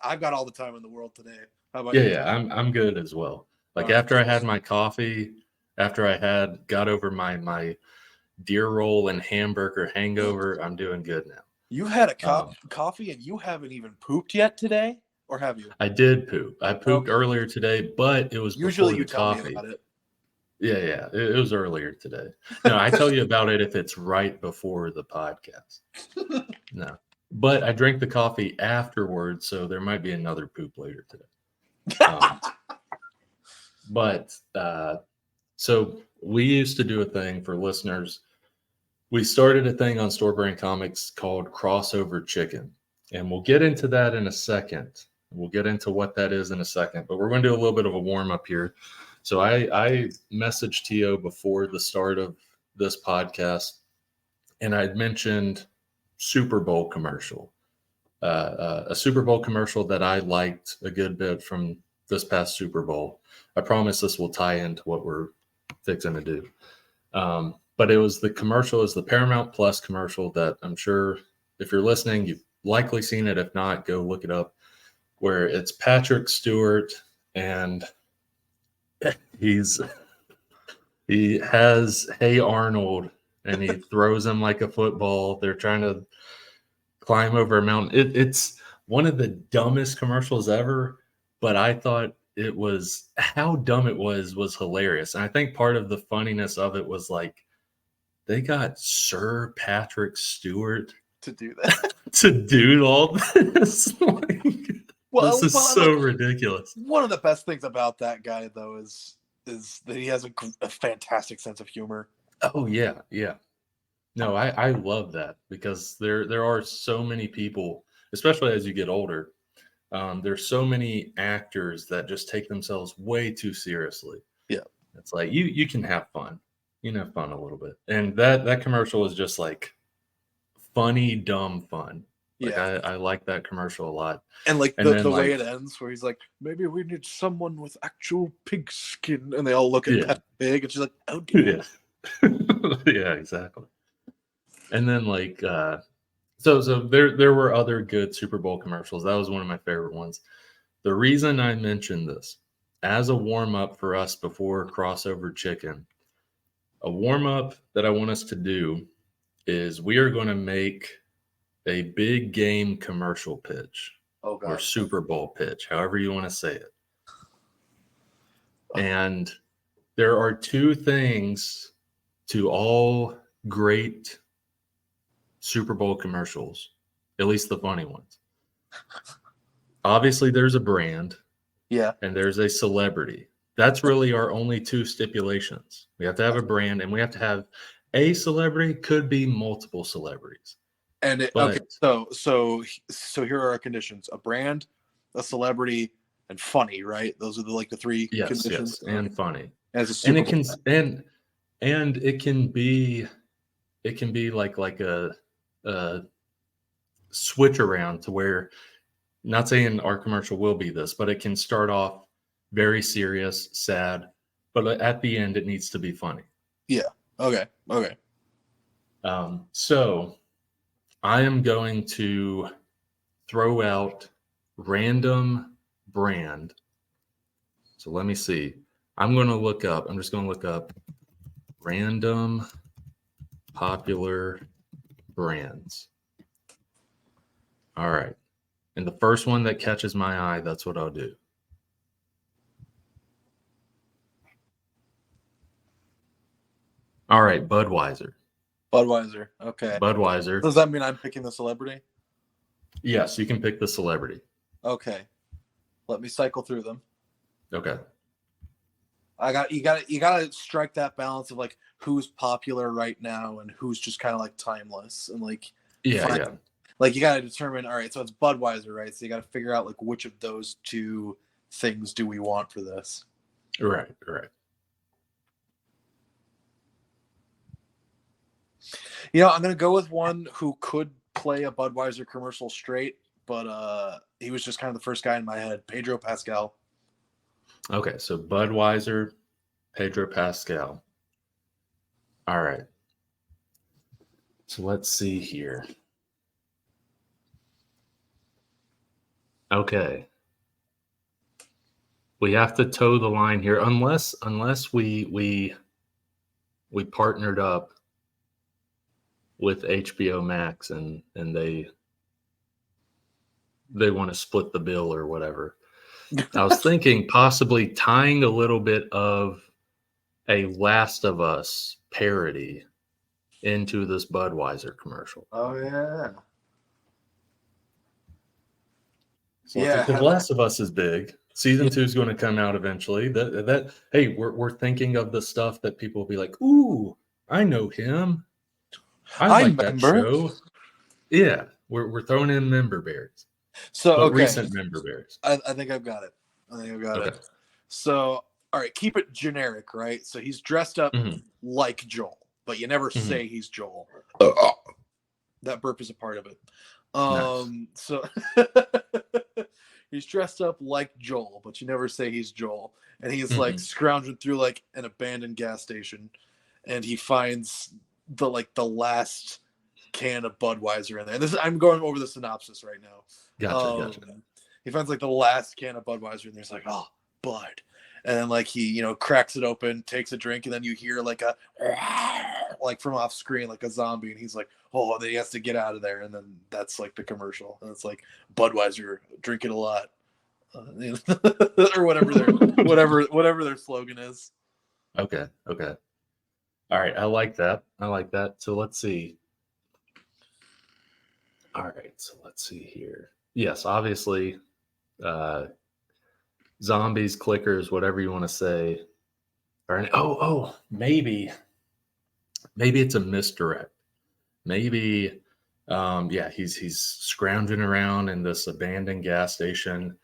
I've got all the time in the world today. How about Yeah, you? yeah, I'm good as well. Like All right, after I had cheers. my coffee, after I had got over my deer roll and hamburger hangover, I'm doing good now. You've had a Um, coffee and you haven't even pooped yet today, or have you? I did poop. I pooped Okay. earlier today, but it was Usually before you the tell me coffee. about it. Yeah, yeah, it was earlier today. No, I tell you about it if it's right before the podcast. No, but I drank the coffee afterwards, so there might be another poop later today. But so we used to do a thing for listeners. We started a thing on Store Brand Comics called Crossover Chicken, and we'll get into that in a second. We'll get into what that is in a second, but we're going to do a little bit of a warm up here. So I messaged Teo before the start of this podcast, and I'd mentioned Super Bowl commercial, a Super Bowl commercial that I liked a good bit from this past Super Bowl. I promise this will tie into what we're fixing to do. But it was the commercial, is the Paramount Plus commercial that I'm sure if you're listening, you've likely seen it. If not, go look it up, where it's Patrick Stewart and he has Hey Arnold and he throws him like a football. They're trying to climb over a mountain. It's one of the dumbest commercials ever, but I thought it was, how dumb it was hilarious. And I think part of the funniness of it was like they got Sir Patrick Stewart To do that. to do all this. Like, this is so like, ridiculous. one of the best things about that guy, though, is that he has a fantastic sense of humor. Oh yeah, yeah. No, I love that because there are so many people, especially as you get older. There's so many actors that just take themselves way too seriously. Yeah. It's like you can have fun. You can have fun a little bit. And that commercial was just like funny, dumb fun. Like Yeah. I like that commercial a lot. And like And then the way like, it ends, where he's like, maybe we need someone with actual pig skin, and they all look at yeah, Pet Pig, and she's like, oh dear. yeah, yeah, exactly. And then like so there were other good Super Bowl commercials. That was one of my favorite ones. The reason I mentioned this as a warm up for us before Crossover Chicken, a warm up that I want us to do is we are going to make a big game commercial pitch Oh or god. Super Bowl pitch, however you want to say it. And there are two things to all great Super Bowl commercials, at least the funny ones. Obviously, there's a brand. Yeah. And there's a celebrity. That's really our only two stipulations. We have to have a brand and we have to have a celebrity, could be multiple celebrities. And okay, so here are our conditions: a brand, a celebrity, and funny. Right? Those are the three conditions. Yes, and funny. As a And Super it can Bowl. and it can be like a switch around to where, not saying our commercial will be this, but it can start off very serious, sad, but at the end it needs to be funny. Yeah. Okay. So I am going to throw out random brand. So let me see. I'm just going to look up random popular brands. All right. And the first one that catches my eye, that's what I'll do. All right, Budweiser. Okay. Budweiser. Does that mean I'm picking the celebrity? Yes, you can pick the celebrity. Okay. Let me cycle through them. Okay. You gotta strike that balance of like who's popular right now and who's just kind of like timeless and like Yeah. Like you gotta determine, all right, so it's Budweiser, right? So you gotta figure out like which of those two things do we want for this. Right. I'm gonna go with one who could play a Budweiser commercial straight, but he was just kind of the first guy in my head. Pedro Pascal. Okay, so Budweiser, Pedro Pascal. All right. So let's see here. Okay. We have to toe the line here, unless we partnered up with HBO Max and they want to split the bill or whatever. I was thinking possibly tying a little bit of a Last of Us parody into this Budweiser commercial. Oh yeah. So because Last of Us is big. Season 2 is going to come out eventually. Hey, we're thinking of the stuff that people will be like, ooh, I know him. I like that show. Yeah, we're throwing in member berries. So but recent member berries. I think I've got it. It. So all right, keep it generic, right? So he's dressed up like Joel, but you never say he's Joel. That burp is a part of it. Nice. So he's dressed up like Joel, but you never say he's Joel. And he's like scrounging through like an abandoned gas station, and he finds the last can of Budweiser in there. And I'm going over the synopsis right now. Gotcha. He finds like the last can of Budweiser, and there's like, oh, Bud. And then like he, cracks it open, takes a drink, and then you hear like a like from off screen, like a zombie, and he's like, oh, and then he has to get out of there, and then that's like the commercial, and it's like Budweiser, drink it a lot, or whatever their slogan is. Okay. All right, I like that. So let's see. All right, so let's see here. Yes, obviously, zombies, clickers, whatever you want to say. Or maybe it's a misdirect. Maybe, he's scrounging around in this abandoned gas station.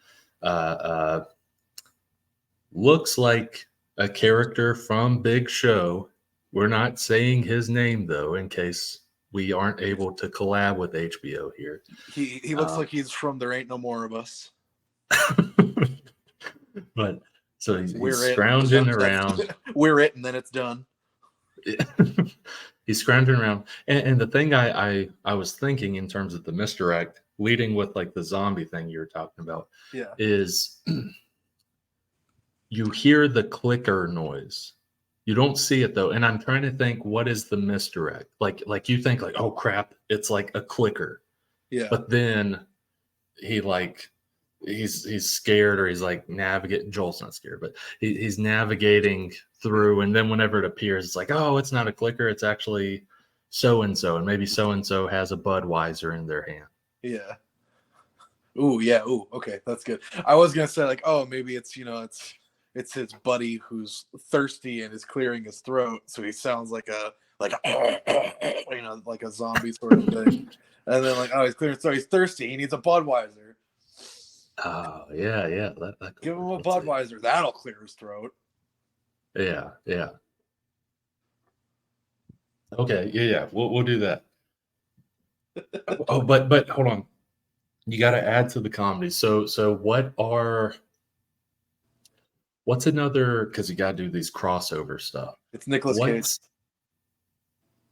Looks like a character from Big Show. We're not saying his name though, in case we aren't able to collab with HBO here. He looks like he's from There Ain't No More of Us. But so he's scrounging around. We're it, and then it's done. He's scrounging around, and the thing I was thinking in terms of the misdirect, leading with like the zombie thing you were talking about, is you hear the clicker noise. You don't see it though, and I'm trying to think what is the misdirect. Like you think like, oh crap, it's like a clicker. Yeah. But then he's scared, or he's like navigating. Joel's not scared, but he's navigating through, and then whenever it appears, it's like, oh, it's not a clicker, it's actually so and so, and maybe so and so has a Budweiser in their hand. Yeah. Ooh, yeah. Ooh, okay, that's good. I was gonna say like, oh, maybe it's it's his buddy who's thirsty and is clearing his throat, so he sounds like a like a zombie sort of thing. And then like, oh, he's clearing, so he's thirsty. He needs a Budweiser. Oh yeah. Give him a Budweiser. That'll clear his throat. Yeah. Okay. Yeah. We'll do that. Oh, but hold on. You got to add to the comedy. So what's another? Because you got to do these crossover stuff. It's Nicolas Cage.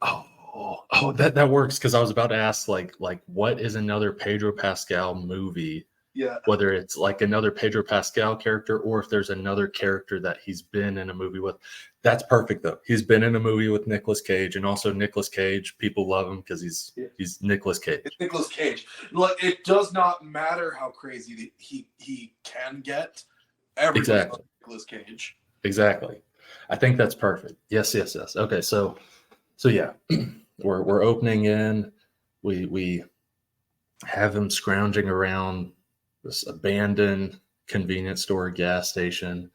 Oh, that works. Because I was about to ask like what is another Pedro Pascal movie? Yeah. Whether it's like another Pedro Pascal character, or if there's another character that he's been in a movie with. That's perfect though. He's been in a movie with Nicolas Cage, and also Nicolas Cage, people love him because he's Nicolas Cage. It's Nicolas Cage. Like, it does not matter how crazy he can get. Everybody's exactly. Nicolas Cage. Exactly. I think that's perfect. Yes. Okay, so yeah, we're opening in. We have him scrounging around this abandoned convenience store, gas station.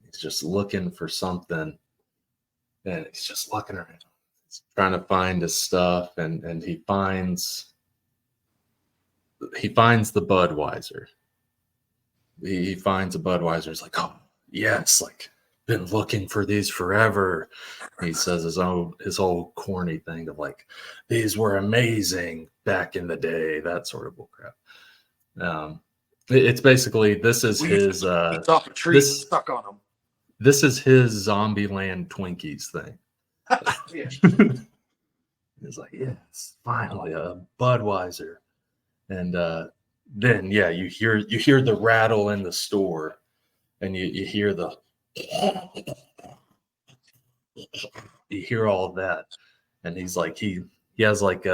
He's just looking for something, and he's just looking around. He's trying to find his stuff, and he finds the Budweiser. He finds a Budweiser. He's like, oh yes, like been looking for these forever. He says his whole corny thing of like, these were amazing back in the day, that sort of bullcrap. It's basically, this is his off a tree stuck on him. This is his Zombieland Twinkies thing. He's like, yes, finally a Budweiser. And then you hear the rattle in the store, and you hear you hear all of that, and he's like he has like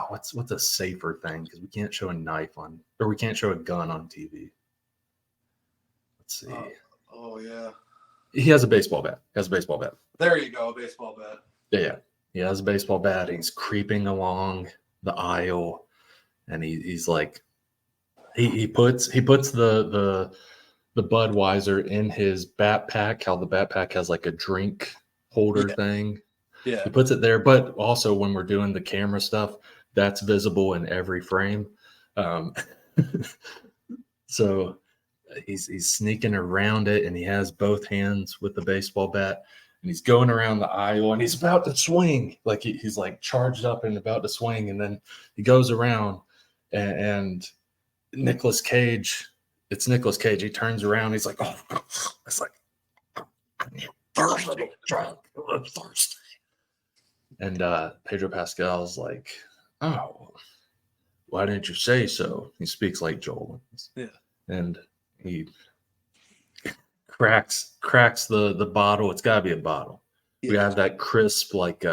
what's a safer thing, because we can't show a knife on, or we can't show a gun on TV. Let's see. Oh yeah. He has a baseball bat. There you go, a baseball bat. Yeah. He has a baseball bat. He's creeping along the aisle, and he's like, he puts the Budweiser in his backpack. How the backpack has like a drink holder thing. Yeah. He puts it there, but also when we're doing the camera stuff, that's visible in every frame. So he's sneaking around it, and he has both hands with the baseball bat, and he's going around the aisle, and he's about to swing. Like he's like charged up and about to swing, and then he goes around, and Nicolas Cage. It's Nicolas Cage. He turns around. He's like, oh, it's like, thirsty, drunk, thirsty. And Pedro Pascal's like, oh, why didn't you say so? He speaks like Joel. Yeah. And he cracks the bottle. It's got to be a bottle. Yeah. We have that crisp, like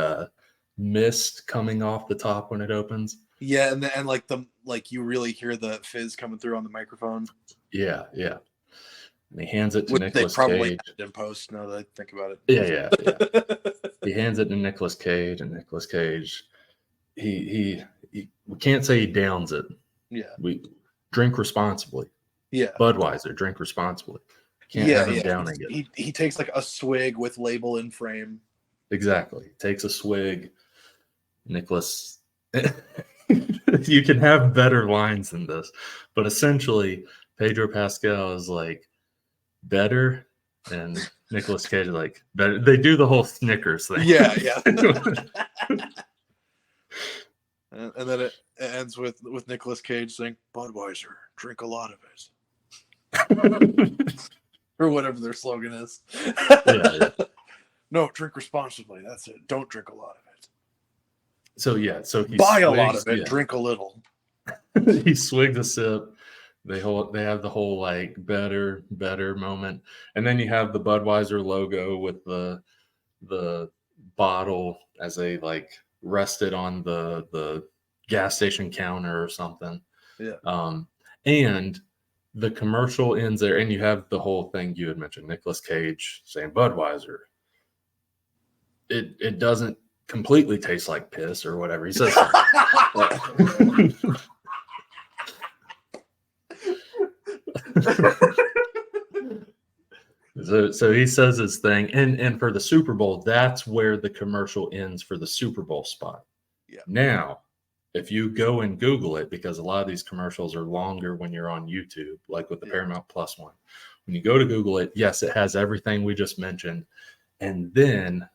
mist coming off the top when it opens. Yeah, and like you really hear the fizz coming through on the microphone. Yeah. And he hands it to Nicolas Cage. They probably in post, now that I think about it. Yeah. He hands it to Nicolas Cage, and Nicolas Cage, he we can't say he downs it. Yeah. We drink responsibly. Yeah. Budweiser, drink responsibly. Can't have him downing it. He takes like a swig with label in frame. Exactly. Takes a swig. Nicholas, you can have better lines than this, but essentially Pedro Pascal is like, better, and Nicolas Cage is like, better. They do the whole Snickers thing. Yeah. And then it ends with Nicolas Cage saying, Budweiser, drink a lot of it. Or whatever their slogan is. Yeah. No, drink responsibly. That's it. Don't drink a lot of it. So he buy a lot of it, drink a little. He swigged a sip. They have the whole like better moment. And then you have the Budweiser logo with the bottle as they like rested on the gas station counter or something. Yeah. And the commercial ends there, and you have the whole thing you had mentioned, Nicolas Cage saying Budweiser. It doesn't completely taste like piss or whatever he says. So he says his thing, and for the Super Bowl, that's where the commercial ends for the Super Bowl spot. Yeah. Now, if you go and Google it, because a lot of these commercials are longer when you're on YouTube, like with the Paramount Plus one. When you go to Google it, yes, it has everything we just mentioned, and then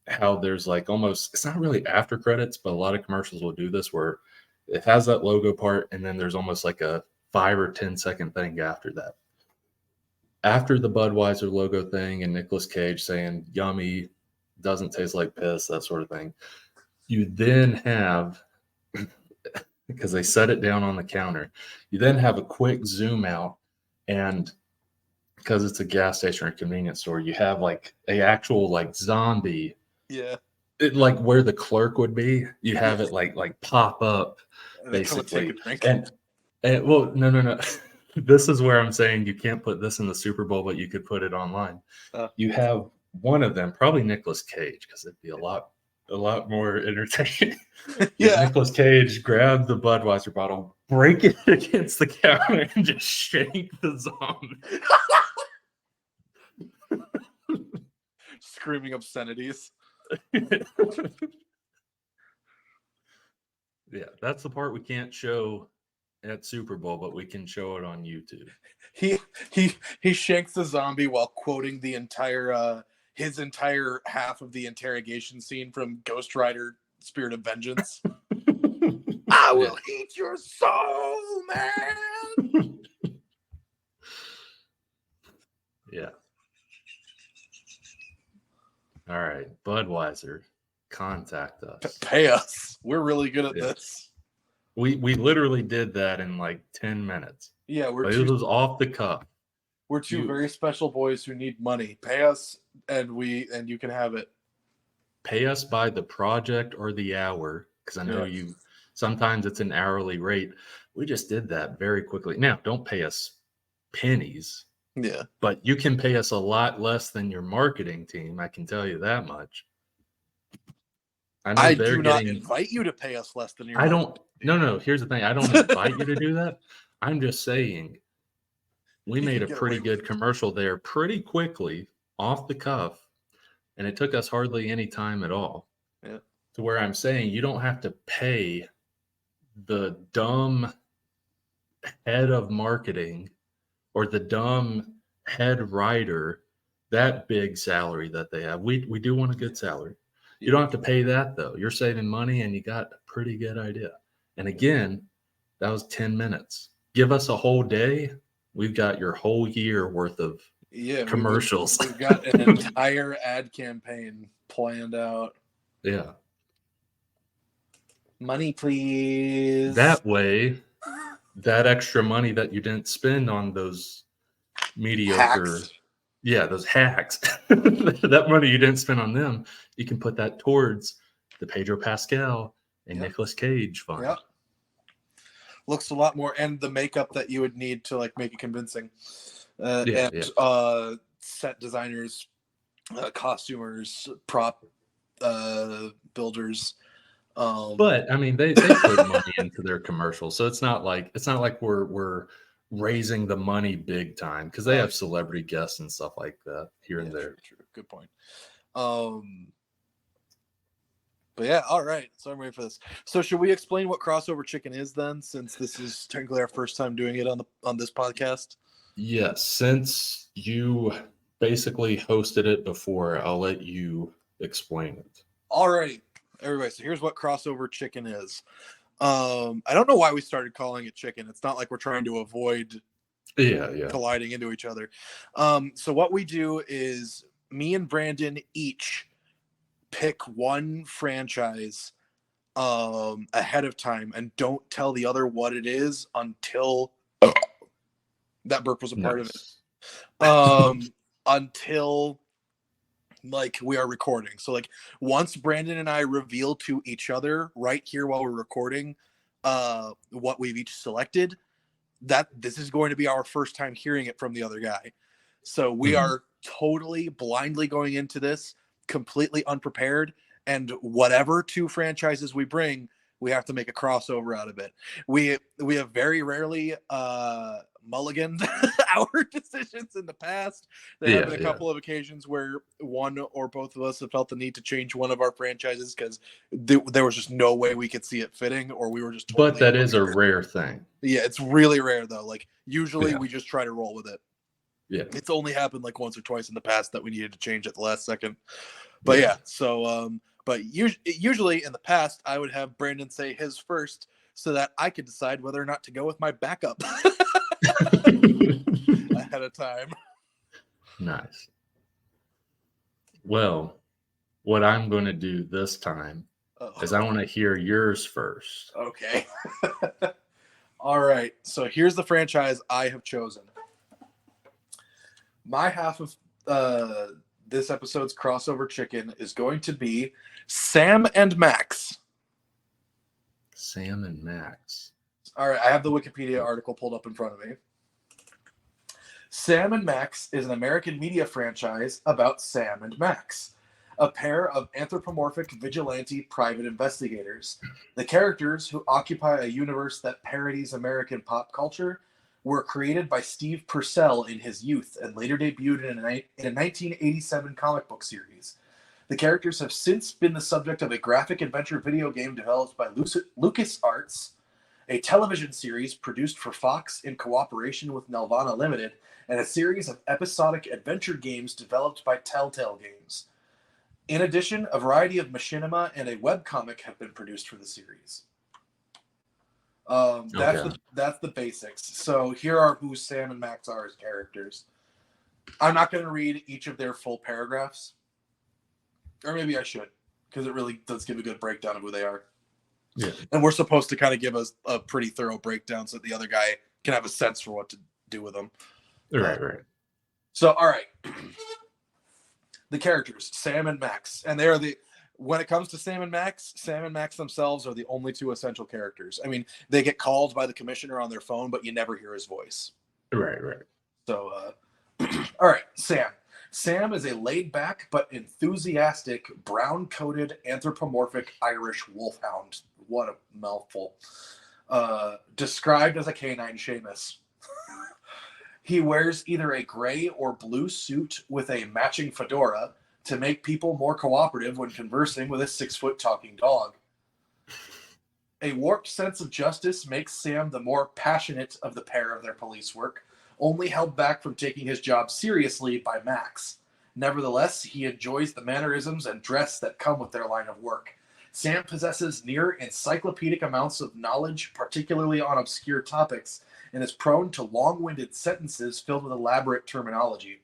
how there's like almost, it's not really after credits, but a lot of commercials will do this where it has that logo part, and then there's almost like a 5 or 10 second thing after that. After the Budweiser logo thing and Nicolas Cage saying yummy, doesn't taste like piss, that sort of thing, you then have, because they set it down on the counter, you then have a quick zoom out, and because it's a gas station or a convenience store, you have like a actual like zombie. Yeah. It, like where the clerk would be, you have it like pop up basically. And well, no. This is where I'm saying you can't put this in the Super Bowl, but you could put it online. You have one of them, probably Nicolas Cage, because it'd be a lot more entertaining. Yeah. Nicolas Cage grabbed the Budweiser bottle, break it against the counter, and just shake the zombie. Screaming obscenities. Yeah, that's the part we can't show at Super Bowl, but we can show it on YouTube. He shanks the zombie while quoting the entire his entire half of the interrogation scene from Ghost Rider: Spirit of Vengeance. I will eat your soul, man. Yeah. All right, Budweiser, contact us. Pay us. We're really good at this. We literally did that in like 10 minutes. Yeah, It was off the cuff. We're two very special boys who need money. Pay us, and you can have it. Pay us by the project or the hour, because I know you. Sometimes it's an hourly rate. We just did that very quickly. Now, don't pay us pennies. Yeah, but you can pay us a lot less than your marketing team. I can tell you that much. I do not invite you to pay us less than your. I don't. No. Here's the thing. I don't invite you to do that. I'm just saying. We made a pretty good commercial there pretty quickly, off the cuff, and it took us hardly any time at all. Yeah. To where I'm saying you don't have to pay the dumb head of marketing or the dumb head writer that big salary that they have. We do want a good salary. You don't have to pay that, though. You're saving money, and you got a pretty good idea. And again, that was 10 minutes. Give us a whole day. We've got your whole year worth of commercials. We've got an entire ad campaign planned out. Yeah. Money, please. That way, that extra money that you didn't spend on those mediocre... Hacks. Yeah, those hacks. That money you didn't spend on them, you can put that towards the Pedro Pascal and Nicolas Cage fund. Yep. Looks a lot more, and the makeup that you would need to like make it convincing. Set designers, costumers, prop builders. But I mean, they put money into their commercials, so it's not like we're raising the money big time, because they have celebrity guests and stuff like that here and there. True. Good point. But yeah, all right. So I'm ready for this. So should we explain what crossover chicken is then, since this is technically our first time doing it on this podcast? Yes, since you basically hosted it before, I'll let you explain it. All right, everybody. So here's what crossover chicken is. I don't know why we started calling it chicken. It's not like we're trying to avoid colliding into each other. So what we do is me and Brandon each pick one franchise ahead of time and don't tell the other what it is until that burp was a part of it. Until like we are recording. So like once Brandon and I reveal to each other right here while we're recording what we've each selected, that this is going to be our first time hearing it from the other guy. So we are totally blindly going into this, completely unprepared, and whatever two franchises we bring, we have to make a crossover out of it. We have very rarely mulliganed our decisions in the past. There have been a couple of occasions where one or both of us have felt the need to change one of our franchises because there was just no way we could see it fitting, or we were just totally but that is a rare thing. Yeah, it's really rare though. Like usually we just try to roll with it. Yeah, it's only happened like once or twice in the past that we needed to change at the last second. But but usually in the past I would have Brandon say his first so that I could decide whether or not to go with my backup ahead of time. Nice. Well, what I'm going to do this time is I want to hear yours first. Okay. All right. So here's the franchise I have chosen. My half of this episode's crossover chicken is going to be Sam and Max. Sam and Max. All right, I have the Wikipedia article pulled up in front of me. Sam and Max is an American media franchise about Sam and Max, a pair of anthropomorphic vigilante private investigators. The characters, who occupy a universe that parodies American pop culture, were created by Steve Purcell in his youth and later debuted in a 1987 comic book series. The characters have since been the subject of a graphic adventure video game developed by LucasArts, a television series produced for Fox in cooperation with Nelvana Limited, and a series of episodic adventure games developed by Telltale Games. In addition, a variety of machinima and a webcomic have been produced for the series. That's the basics. So here are who Sam and Max are as characters. I'm not going to read each of their full paragraphs. Or maybe I should, because it really does give a good breakdown of who they are. Yeah. And we're supposed to kind of give us a pretty thorough breakdown so that the other guy can have a sense for what to do with them. Right. So, all right. The characters, Sam and Max. And when it comes to Sam and Max themselves are the only two essential characters. I mean, they get called by the commissioner on their phone, but you never hear his voice. Right. So, all right, Sam. Sam is a laid-back but enthusiastic, brown-coated, anthropomorphic Irish wolfhound. What a mouthful. Described as a canine Seamus. He wears either a gray or blue suit with a matching fedora to make people more cooperative when conversing with a 6-foot talking dog. A warped sense of justice makes Sam the more passionate of the pair of their police work, only held back from taking his job seriously by Max. Nevertheless, he enjoys the mannerisms and dress that come with their line of work. Sam possesses near encyclopedic amounts of knowledge, particularly on obscure topics, and is prone to long-winded sentences filled with elaborate terminology.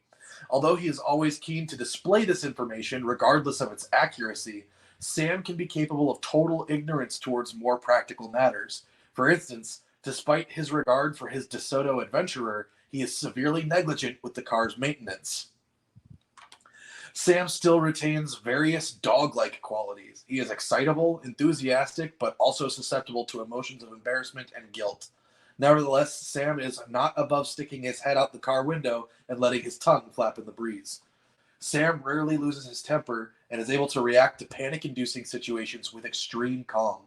Although he is always keen to display this information, regardless of its accuracy, Sam can be capable of total ignorance towards more practical matters. For instance, despite his regard for his DeSoto adventurer, he is severely negligent with the car's maintenance. Sam still retains various dog-like qualities. He is excitable, enthusiastic, but also susceptible to emotions of embarrassment and guilt. Nevertheless, Sam is not above sticking his head out the car window and letting his tongue flap in the breeze. Sam rarely loses his temper and is able to react to panic-inducing situations with extreme calm.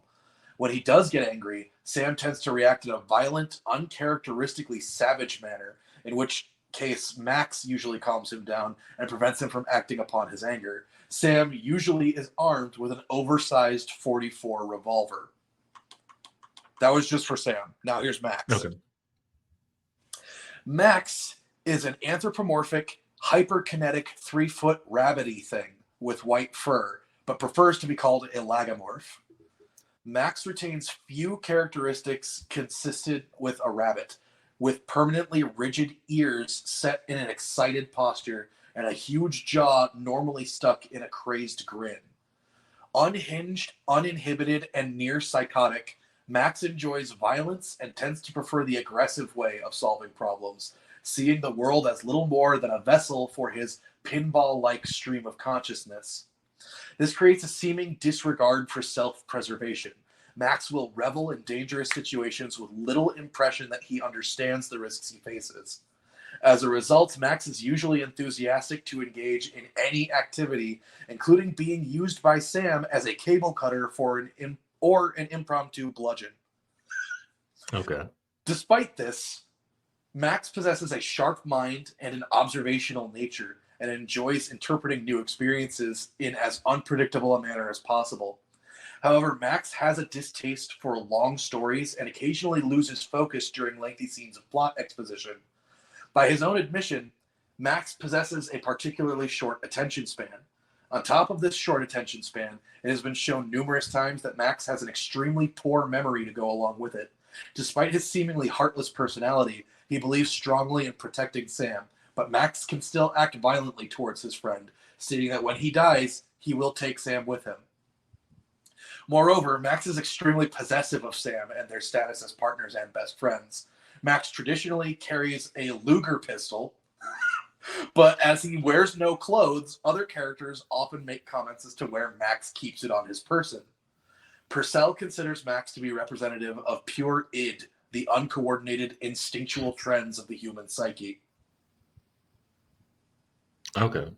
When he does get angry, Sam tends to react in a violent, uncharacteristically savage manner, in which case Max usually calms him down and prevents him from acting upon his anger. Sam usually is armed with an oversized .44 revolver. That was just for Sam. Now here's Max. Okay. Max is an anthropomorphic, hyperkinetic 3-foot rabbity thing with white fur, but prefers to be called a lagomorph. Max retains few characteristics consistent with a rabbit, with permanently rigid ears set in an excited posture and a huge jaw normally stuck in a crazed grin. Unhinged, uninhibited, and near psychotic, Max enjoys violence and tends to prefer the aggressive way of solving problems, seeing the world as little more than a vessel for his pinball-like stream of consciousness. This creates a seeming disregard for self-preservation. Max will revel in dangerous situations with little impression that he understands the risks he faces. As a result, Max is usually enthusiastic to engage in any activity, including being used by Sam as a cable cutter for an impromptu bludgeon. Okay. Despite this, Max possesses a sharp mind and an observational nature and enjoys interpreting new experiences in as unpredictable a manner as possible. However, Max has a distaste for long stories and occasionally loses focus during lengthy scenes of plot exposition. By his own admission, Max possesses a particularly short attention span. On top of this short attention span, it has been shown numerous times that Max has an extremely poor memory to go along with it. Despite his seemingly heartless personality, he believes strongly in protecting Sam, but Max can still act violently towards his friend, stating that when he dies, he will take Sam with him. Moreover, Max is extremely possessive of Sam and their status as partners and best friends. Max traditionally carries a Luger pistol, but as he wears no clothes, other characters often make comments as to where Max keeps it on his person. Purcell considers Max to be representative of pure id, the uncoordinated, instinctual trends of the human psyche. Okay.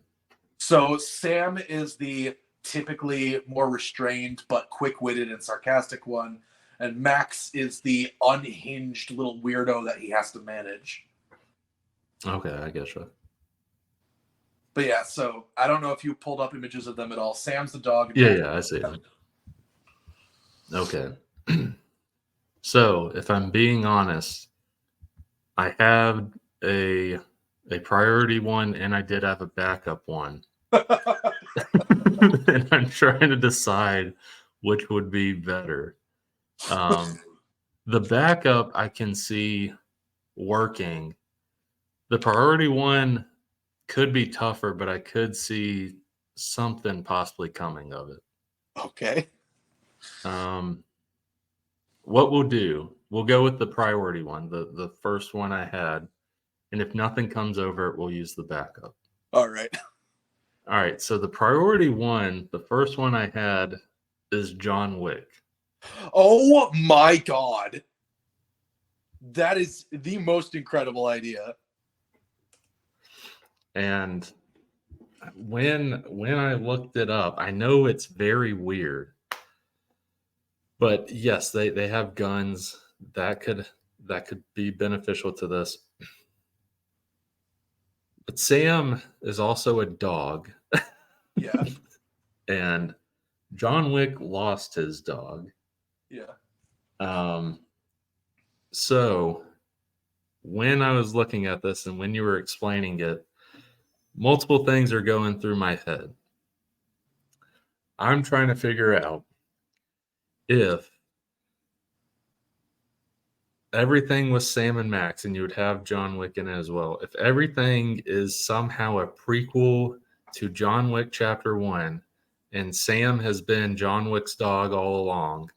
So Sam is the typically more restrained but quick-witted and sarcastic one, and Max is the unhinged little weirdo that he has to manage. Okay, I guess so. But yeah, so I don't know if you pulled up images of them at all. Sam's the dog. Yeah, I see them. Okay. So, if I'm being honest, I have a priority one, and I did have a backup one. And I'm trying to decide which would be better. The backup I can see working. The priority one could be tougher, but I could see something possibly coming of it. Okay. what we'll do, we'll go with the priority one, the first one I had. And if nothing comes over it, we'll use the backup. All right. All right. So the priority one, the first one I had is John Wick. Oh my God. That is the most incredible idea. And when I looked it up, I know it's very weird. But yes, they have guns that could be beneficial to this. But Sam is also a dog. Yeah. And John Wick lost his dog. Yeah. So when I was looking at this and when you were explaining it, multiple things are going through my head. I'm trying to figure out if everything was Sam and Max and you would have John Wick in it as well. If everything is somehow a prequel to John Wick Chapter 1 and Sam has been John Wick's dog all along,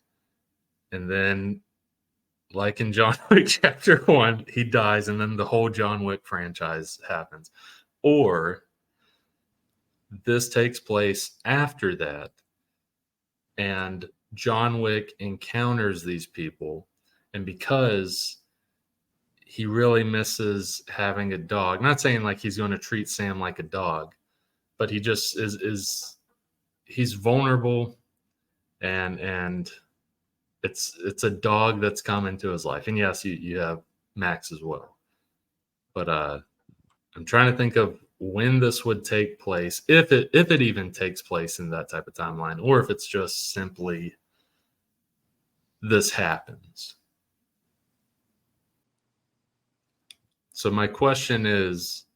and then like in John Wick Chapter 1, he dies and then the whole John Wick franchise happens. Or this takes place after that and John Wick encounters these people, and because he really misses having a dog, not saying like he's going to treat Sam like a dog, but he just he's vulnerable, and it's a dog that's come into his life. And yes, you have Max as well, but I'm trying to think of when this would take place, if it even takes place in that type of timeline, or if it's just simply this happens. So my question is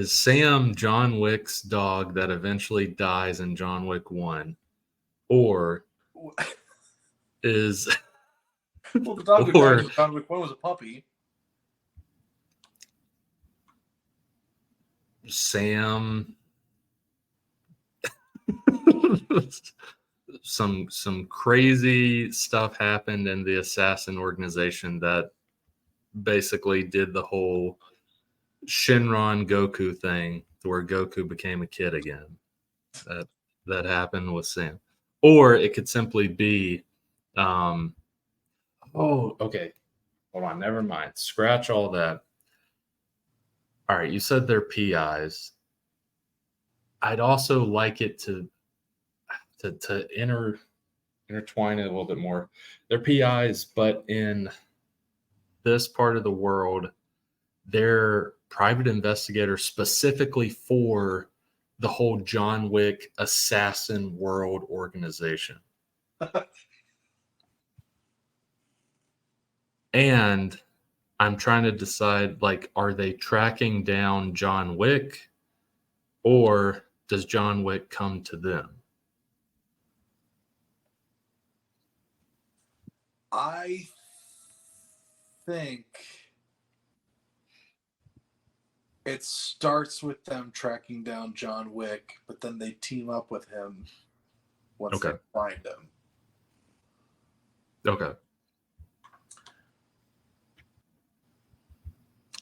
Sam John Wick's dog that eventually dies in John Wick 1, or is well, the dog who died in John Wick 1 was a puppy. Sam some crazy stuff happened in the assassin organization that basically did the whole Shinron Goku thing where Goku became a kid again. That happened with Sam. Or it could simply be okay. Hold on, never mind. Scratch all that. All right, you said they're PIs. I'd also like it to intertwine it a little bit more. They're PIs, but in this part of the world, they're private investigators specifically for the whole John Wick assassin world organization. And I'm trying to decide, like, are they tracking down John Wick, or does John Wick come to them? I think it starts with them tracking down John Wick, but then they team up with him once they find him. Okay.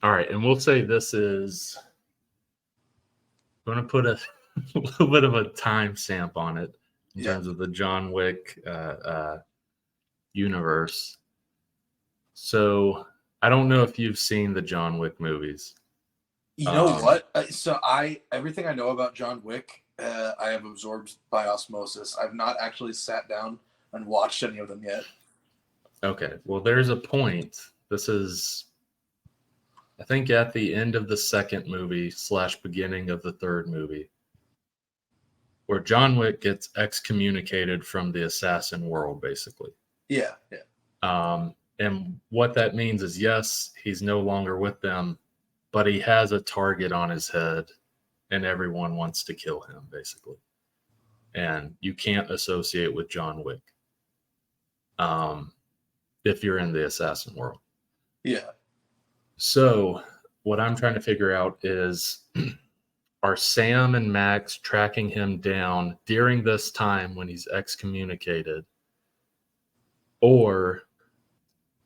All right, and we'll say this is going to put a little bit of a time stamp on it in terms of the John Wick universe. So I don't know if you've seen the John Wick movies. You know what? So everything I know about John Wick, I have absorbed by osmosis. I've not actually sat down and watched any of them yet. Okay, well, there's a point. This is, I think, at the end of the second movie / beginning of the third movie, where John Wick gets excommunicated from the assassin world, basically. Yeah. And what that means is, yes, he's no longer with them, but he has a target on his head, and everyone wants to kill him, basically. And you can't associate with John Wick if you're in the assassin world. Yeah. So what I'm trying to figure out is, are Sam and Max tracking him down during this time when he's excommunicated? or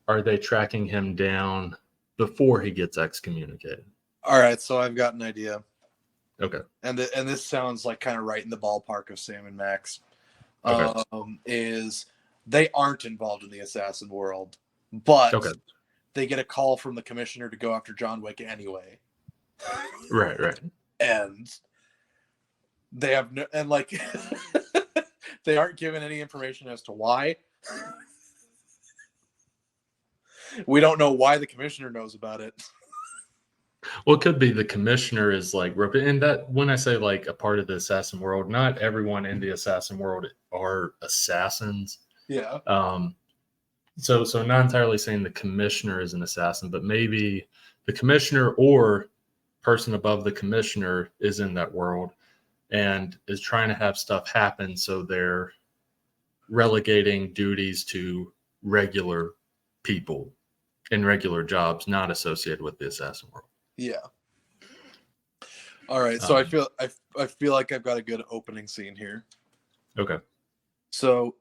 are they tracking him down before he gets excommunicated? All right, so I've got an idea. Okay. And this sounds like kind of right in the ballpark of Sam and Max. Okay. Is they aren't involved in the assassin world, but they get a call from the commissioner to go after John Wick anyway. Right. And they have no, and like they aren't given any information as to why. We don't know why the commissioner knows about it. Well, it could be the commissioner is like, and that when I say like a part of the assassin world, not everyone in the assassin world are assassins. Yeah. So not entirely saying the commissioner is an assassin, but maybe the commissioner or person above the commissioner is in that world and is trying to have stuff happen. So they're relegating duties to regular people in regular jobs, not associated with the assassin world. Yeah. All right. So I feel like I've got a good opening scene here. Okay. So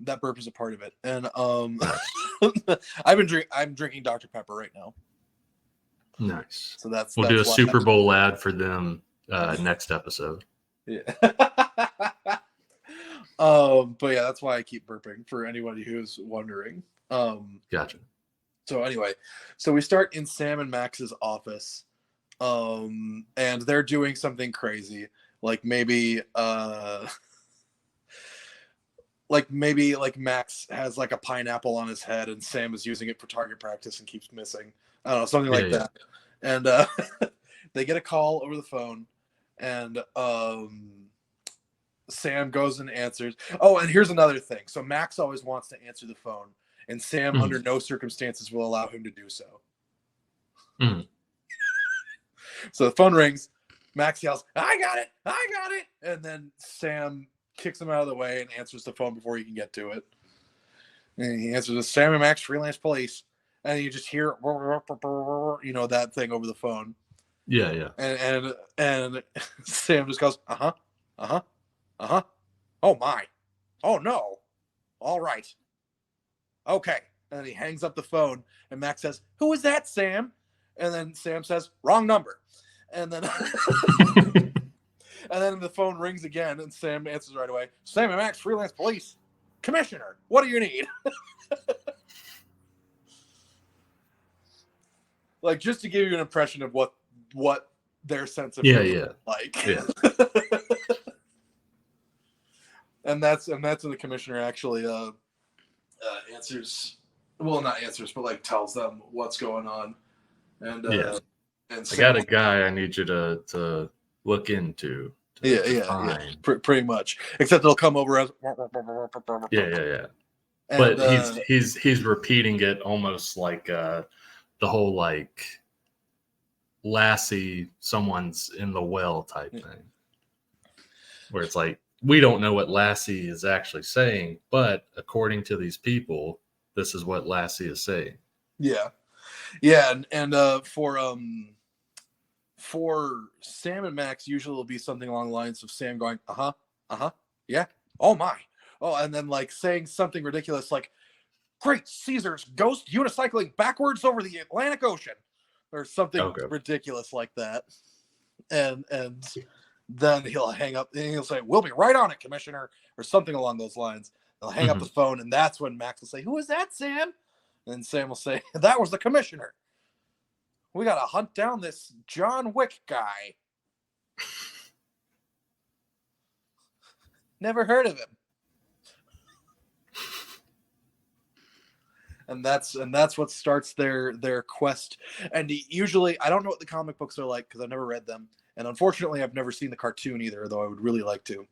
that burp is a part of it, and I'm drinking Dr. Pepper right now. Nice. So we'll do a Super Bowl ad for them next episode. Yeah. But yeah, that's why I keep burping for anybody who's wondering. Gotcha. So anyway, so we start in Sam and Max's office, and they're doing something crazy, like maybe Max has like a pineapple on his head, and Sam is using it for target practice and keeps missing. I don't know, something like that. And they get a call over the phone, and Sam goes and answers. Oh, and here's another thing. So Max always wants to answer the phone, and Sam, under no circumstances, will allow him to do so. So the phone rings. Max yells, I got it! And then Sam kicks him out of the way and answers the phone before he can get to it. And he answers, Sam and Max, freelance police. And you just hear, that thing over the phone. Yeah. And Sam just goes, oh my. Oh no. All right. Okay. And then he hangs up the phone, and Max says, who is that, Sam? And then Sam says, wrong number. And then and then the phone rings again, and Sam answers right away. Sam and Max, freelance police. Commissioner, what do you need? Like, just to give you an impression of what their sense of like. Yeah. And that's when the commissioner actually answers. Well, not answers, but like tells them what's going on. And and I got a guy I need you to look into. Yeah. Pretty much. Except they'll come over as Yeah. But he's repeating it almost like the whole like Lassie, someone's in the well type thing, where it's like we don't know what Lassie is actually saying, but according to these people, this is what Lassie is saying. Yeah, and for Sam and Max, usually it'll be something along the lines of Sam going, yeah, oh my, and then like saying something ridiculous like, great Caesar's ghost unicycling backwards over the Atlantic Ocean, or something ridiculous like that, and then he'll hang up and he'll say, we'll be right on it, Commissioner, or something along those lines. They'll hang up the phone, and that's when Max will say, who is that, Sam? And Sam will say, that was the Commissioner. We got to hunt down this John Wick guy. Never heard of him. And that's what starts their quest. And usually, I don't know what the comic books are like because I've never read them. And unfortunately, I've never seen the cartoon either, though I would really like to.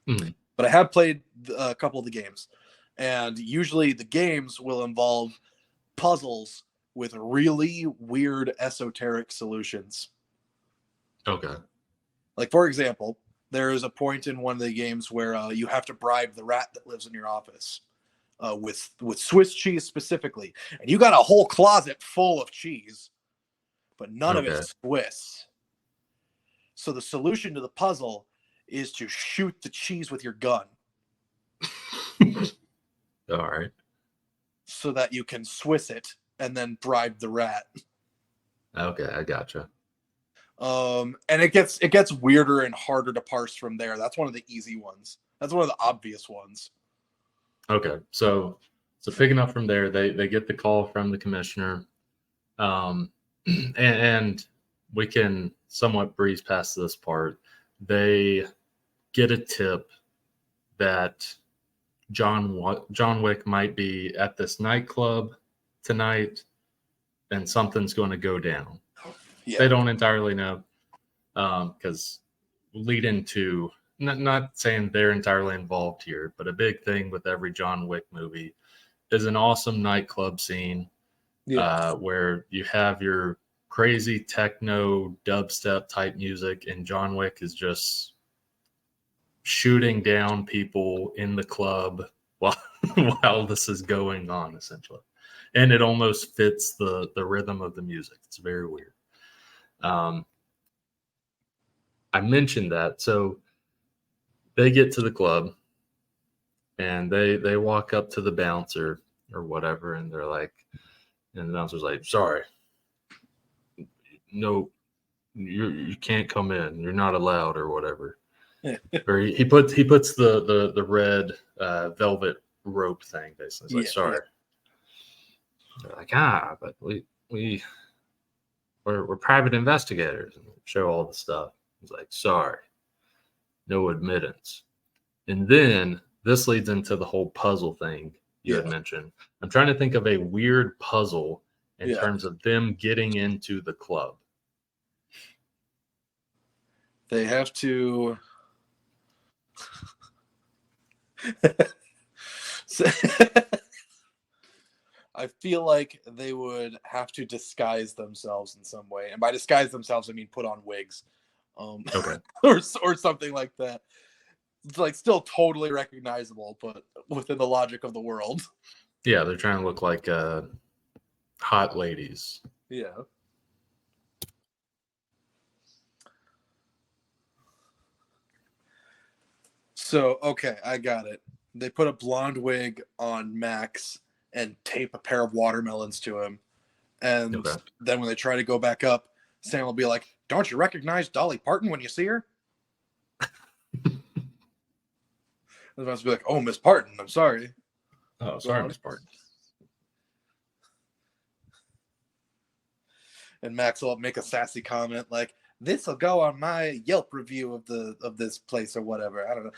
But I have played a couple of the games. And usually the games will involve puzzles with really weird esoteric solutions. Okay. Like, for example, there is a point in one of the games where you have to bribe the rat that lives in your office with Swiss cheese specifically. And you got a whole closet full of cheese, but none of it's Swiss. So the solution to the puzzle is to shoot the cheese with your gun. All right. so that you can Swiss it and then bribe the rat. Okay, I gotcha. And it gets weirder and harder to parse from there. That's one of the easy ones. That's one of the obvious ones. Okay, so picking up from there, they get the call from the commissioner, and we can somewhat breeze past this part. They get a tip that John Wick might be at this nightclub tonight, and something's going to go down. Yeah. They don't entirely know, because lead into not saying they're entirely involved here, but a big thing with every John Wick movie is an awesome nightclub scene, where you have your crazy techno dubstep type music, and John Wick is just shooting down people in the club while this is going on, essentially. And it almost fits the rhythm of the music. It's very weird. I mentioned that. So they get to the club and they walk up to the bouncer or whatever, and they're like, and the bouncer's like, sorry, no, you can't come in. You're not allowed, or whatever. Or he puts the red velvet rope thing, basically. It's like, sorry. They're like, but we're private investigators, and show all the stuff. He's like, sorry, no admittance. And then this leads into the whole puzzle thing you had mentioned. I'm trying to think of a weird puzzle in terms of them getting into the club. They have to I feel like they would have to disguise themselves in some way. And by disguise themselves, I mean put on wigs. Okay. or something like that. It's like still totally recognizable, but within the logic of the world. Yeah, they're trying to look like hot ladies. Yeah. So, okay, I got it. They put a blonde wig on Max and tape a pair of watermelons to him. And then when they try to go back up, Sam will be like, don't you recognize Dolly Parton when you see her? And must be like, oh, Miss Parton, I'm sorry. Oh, sorry, Miss Parton. And Max will make a sassy comment like, this will go on my Yelp review of this place or whatever. I don't know.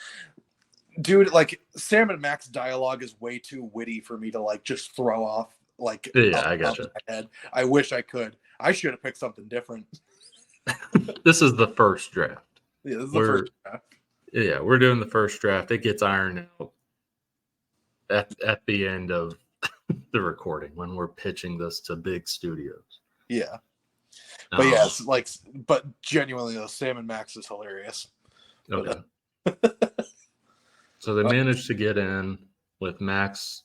Dude, like, Sam and Max dialogue is way too witty for me to, like, just throw off, like, I gotcha. My head. I wish I could. I should have picked something different. This is the first draft. Yeah, this is the first draft. Yeah, we're doing the first draft. It gets ironed out at the end of the recording when we're pitching this to big studios. Yeah. But yeah, it's like, but genuinely though, Sam and Max is hilarious. Okay. So they managed to get in with Max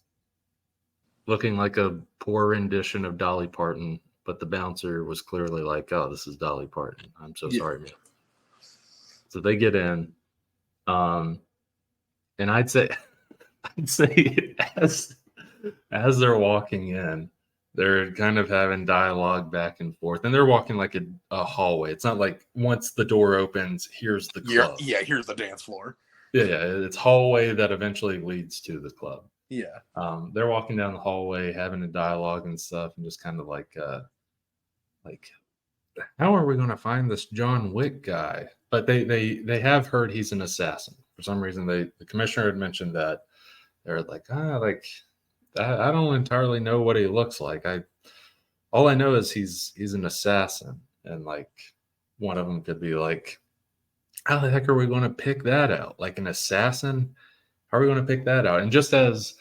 looking like a poor rendition of Dolly Parton, but the bouncer was clearly like, oh, this is Dolly Parton. I'm so sorry, man. So they get in. And I'd say as they're walking in, they're kind of having dialogue back and forth, and they're walking like a hallway. It's not like once the door opens, here's the club. Yeah, here's the dance floor. Yeah, it's hallway that eventually leads to the club. Yeah. They're walking down the hallway, having a dialogue and stuff, and just kind of like, how are we going to find this John Wick guy? But they have heard he's an assassin. For some reason, the commissioner had mentioned that. They're like, I don't entirely know what he looks like. All I know is he's an assassin. And like one of them could be like, how the heck are we going to pick that out? Like an assassin? How are we going to pick that out? And just as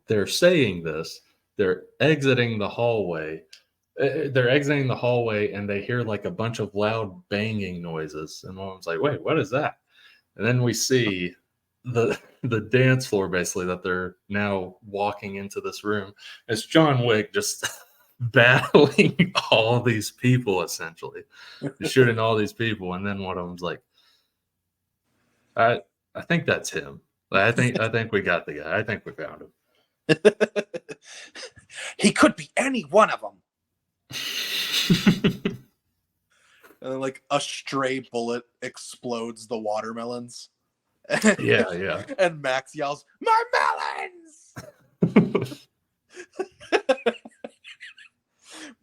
they're saying this, they're exiting the hallway. And they hear like a bunch of loud banging noises. And one of them's like, wait, what is that? And then we see the dance floor, basically, that they're now walking into this room. It's John Wick just battling all these people, essentially. Shooting all these people. And then one of them's like, I think that's him. I think we got the guy. I think we found him. He could be any one of them. And then, like, a stray bullet explodes the watermelons. Yeah. And Max yells, "My melons!"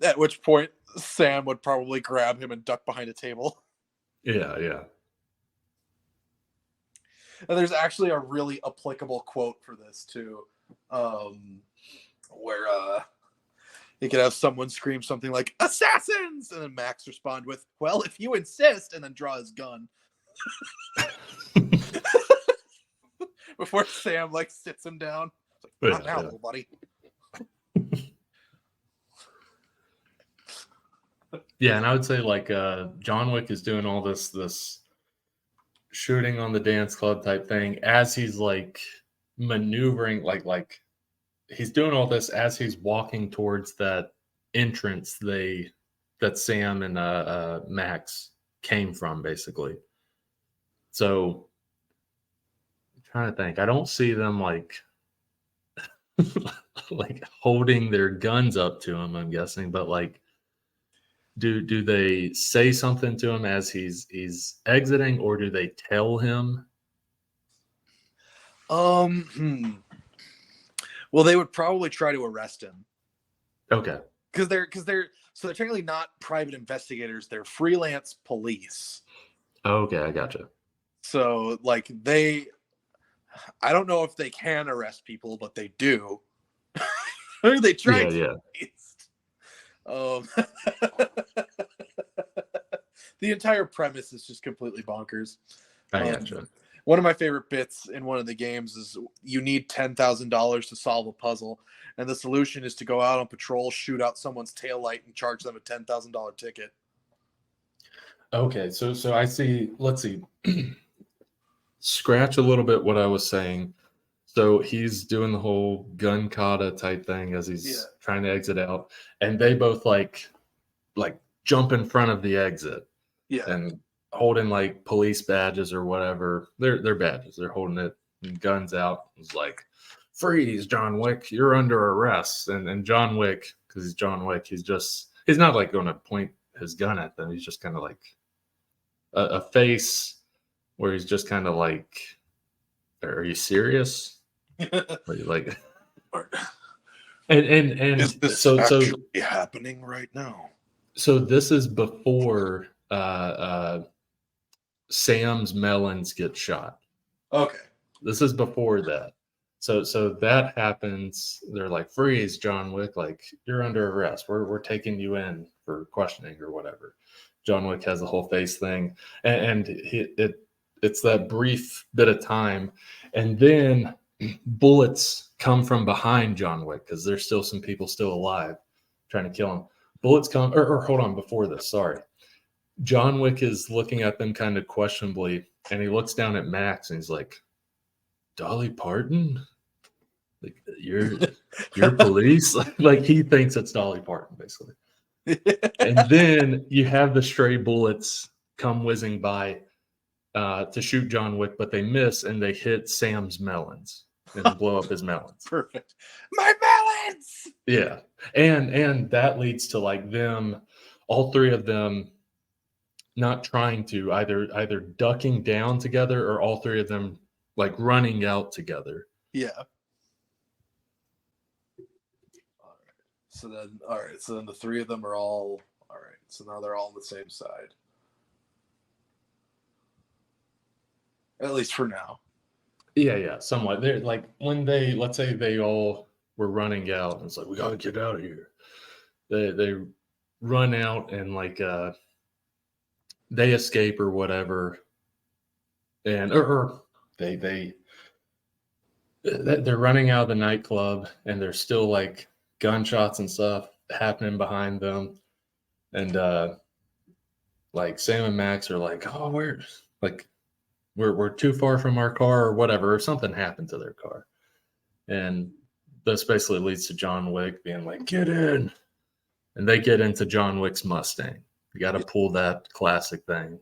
At which point, Sam would probably grab him and duck behind a table. Yeah. And there's actually a really applicable quote for this, too, where you could have someone scream something like, "Assassins!" And then Max respond with, "Well, if you insist," and then draw his gun. Before Sam, like, sits him down. It's like, "Not now, little buddy." Yeah, and I would say, like, John Wick is doing all this shooting on the dance club type thing as he's, like, maneuvering, like he's doing all this as he's walking towards that entrance that Sam and Max came from, basically. So I'm trying to think. I don't see them like like holding their guns up to him, I'm guessing, but like do they say something to him as he's exiting, or do they tell him? Well, they would probably try to arrest him. Okay. Because they're technically not private investigators, they're freelance police. Okay, I gotcha. So, like, I don't know if they can arrest people, but they do. They try to. Yeah. The entire premise is just completely bonkers. I gotcha. One of my favorite bits in one of the games is you need $10,000 to solve a puzzle, and the solution is to go out on patrol, shoot out someone's taillight, and charge them a $10,000 ticket. Okay, so I see. Let's see. Scratch a little bit what I was saying. So he's doing the whole gun kata type thing as he's trying to exit out, and they both like jump in front of the exit. Yeah. And holding like police badges or whatever. They're badges. They're holding it, and guns out. It's like, "Freeze, John Wick, you're under arrest." And John Wick, because he's John Wick, he's not like going to point his gun at them. He's just kind of like a face where he's just kind of like, "Are you serious?" Like, and is this actually happening right now? So this is before Sam's melons get shot. Okay. This is before that. So that happens. They're like, "Freeze, John Wick, like, you're under arrest. We're taking you in for questioning or whatever." John Wick has the whole face thing, and it's that brief bit of time, and then bullets come from behind John Wick because there's still some people still alive trying to kill him. Bullets come, or hold on, before this, sorry. John Wick is looking at them kind of questionably, and he looks down at Max and he's like, "Dolly Parton? Like, you're police?" Like he thinks it's Dolly Parton, basically. And then you have the stray bullets come whizzing by to shoot John Wick, but they miss and they hit Sam's melons and blow up his melons. Perfect. My melons! Yeah. And that leads to like them, all three of them not trying to, either ducking down together or all three of them like running out together. Yeah. So then the three of them are all right. So now they're all on the same side. At least for now. Yeah, somewhat. They're like, when let's say they all were running out, and it's like, "We gotta get out of here." They run out and like they escape or whatever, and or they're running out of the nightclub, and there's still like gunshots and stuff happening behind them, and like Sam and Max are like, "Oh, we're too far from our car," or whatever, or something happened to their car, and this basically leads to John Wick being like, "Get in," and they get into John Wick's Mustang. You got to pull that classic thing.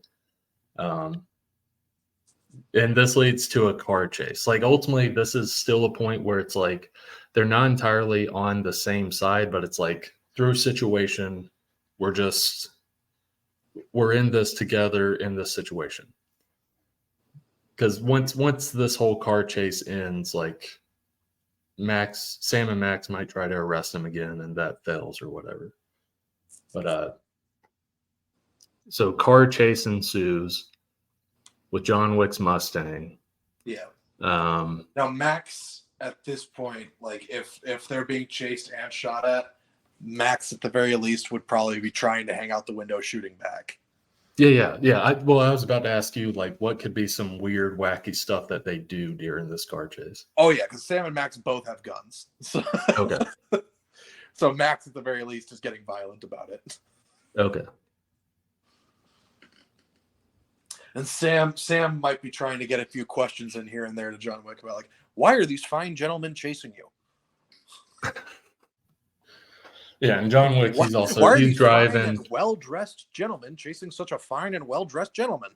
and this leads to a car chase. Like ultimately, this is still a point where it's like they're not entirely on the same side, but it's like through situation, we're in this together in this situation. Because once this whole car chase ends, like Sam and Max might try to arrest him again, and that fails or whatever. But so car chase ensues with John Wick's Mustang. Yeah. Now Max at this point, like if they're being chased and shot at, Max at the very least would probably be trying to hang out the window shooting back. Yeah. I was about to ask you, like, what could be some weird, wacky stuff that they do during this car chase? Oh yeah, because Sam and Max both have guns. So, okay. So Max at the very least is getting violent about it. Okay. And Sam might be trying to get a few questions in here and there to John Wick about, like, why are these fine gentlemen chasing you? Yeah, and John Wick, he's driving. Fine and well-dressed gentlemen chasing such a fine and well-dressed gentleman.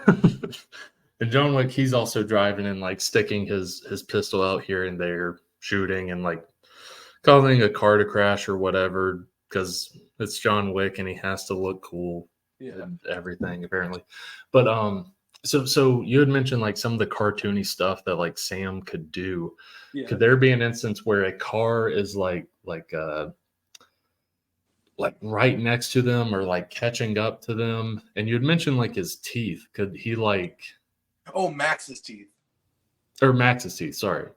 And John Wick, he's also driving and like sticking his pistol out here and there, shooting and like causing a car to crash or whatever, because it's John Wick and he has to look cool. Yeah. And everything apparently. But so you had mentioned like some of the cartoony stuff that like Sam could do. Yeah. Could there be an instance where a car is like right next to them or like catching up to them? And you'd mentioned like his teeth. Could he like Max's teeth. Or Max's teeth, sorry.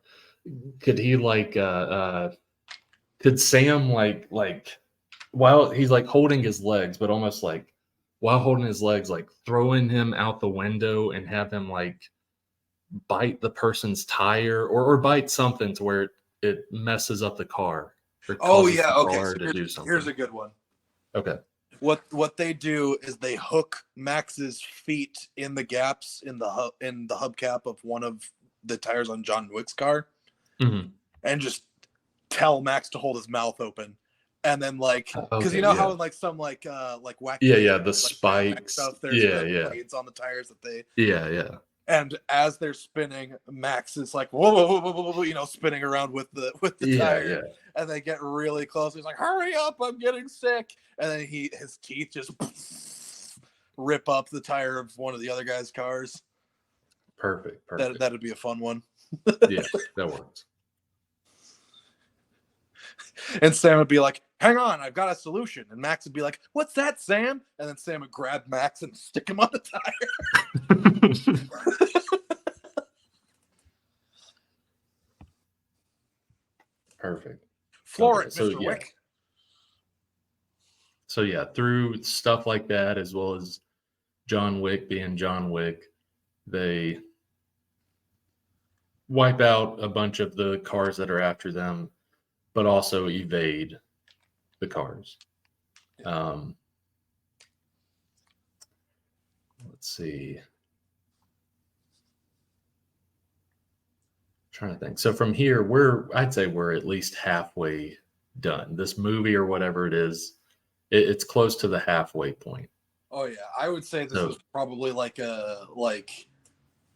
Could he like could Sam like while he's like holding his legs, but almost like while holding his legs, like throwing him out the window and have him like bite the person's tire or bite something to where it messes up the car. Okay. So here's a good one. Okay. What they do is they hook Max's feet in the gaps in the hubcap of one of the tires on John Wick's car, and just tell Max to hold his mouth open. And then, like, because how in like some like wacky the like, spikes stuff, there's blades on the tires that they And as they're spinning, Max is like whoa, spinning around with the tire, and they get really close. He's like, "Hurry up, I'm getting sick!" And then his teeth just rip up the tire of one of the other guys' cars. Perfect. That'd be a fun one. Yeah, that works. And Sam would be like, "Hang on, I've got a solution." And Max would be like, "What's that, Sam?" And then Sam would grab Max and stick him on the tire. Perfect. Floor it, Mr. Wick. So yeah, through stuff like that, as well as John Wick being John Wick, they wipe out a bunch of the cars that are after them, but also evade the cars. Let's see. Trying to think. So from here, I'd say we're at least halfway done. This movie or whatever it is, it's close to the halfway point. Oh yeah, I would say this is probably like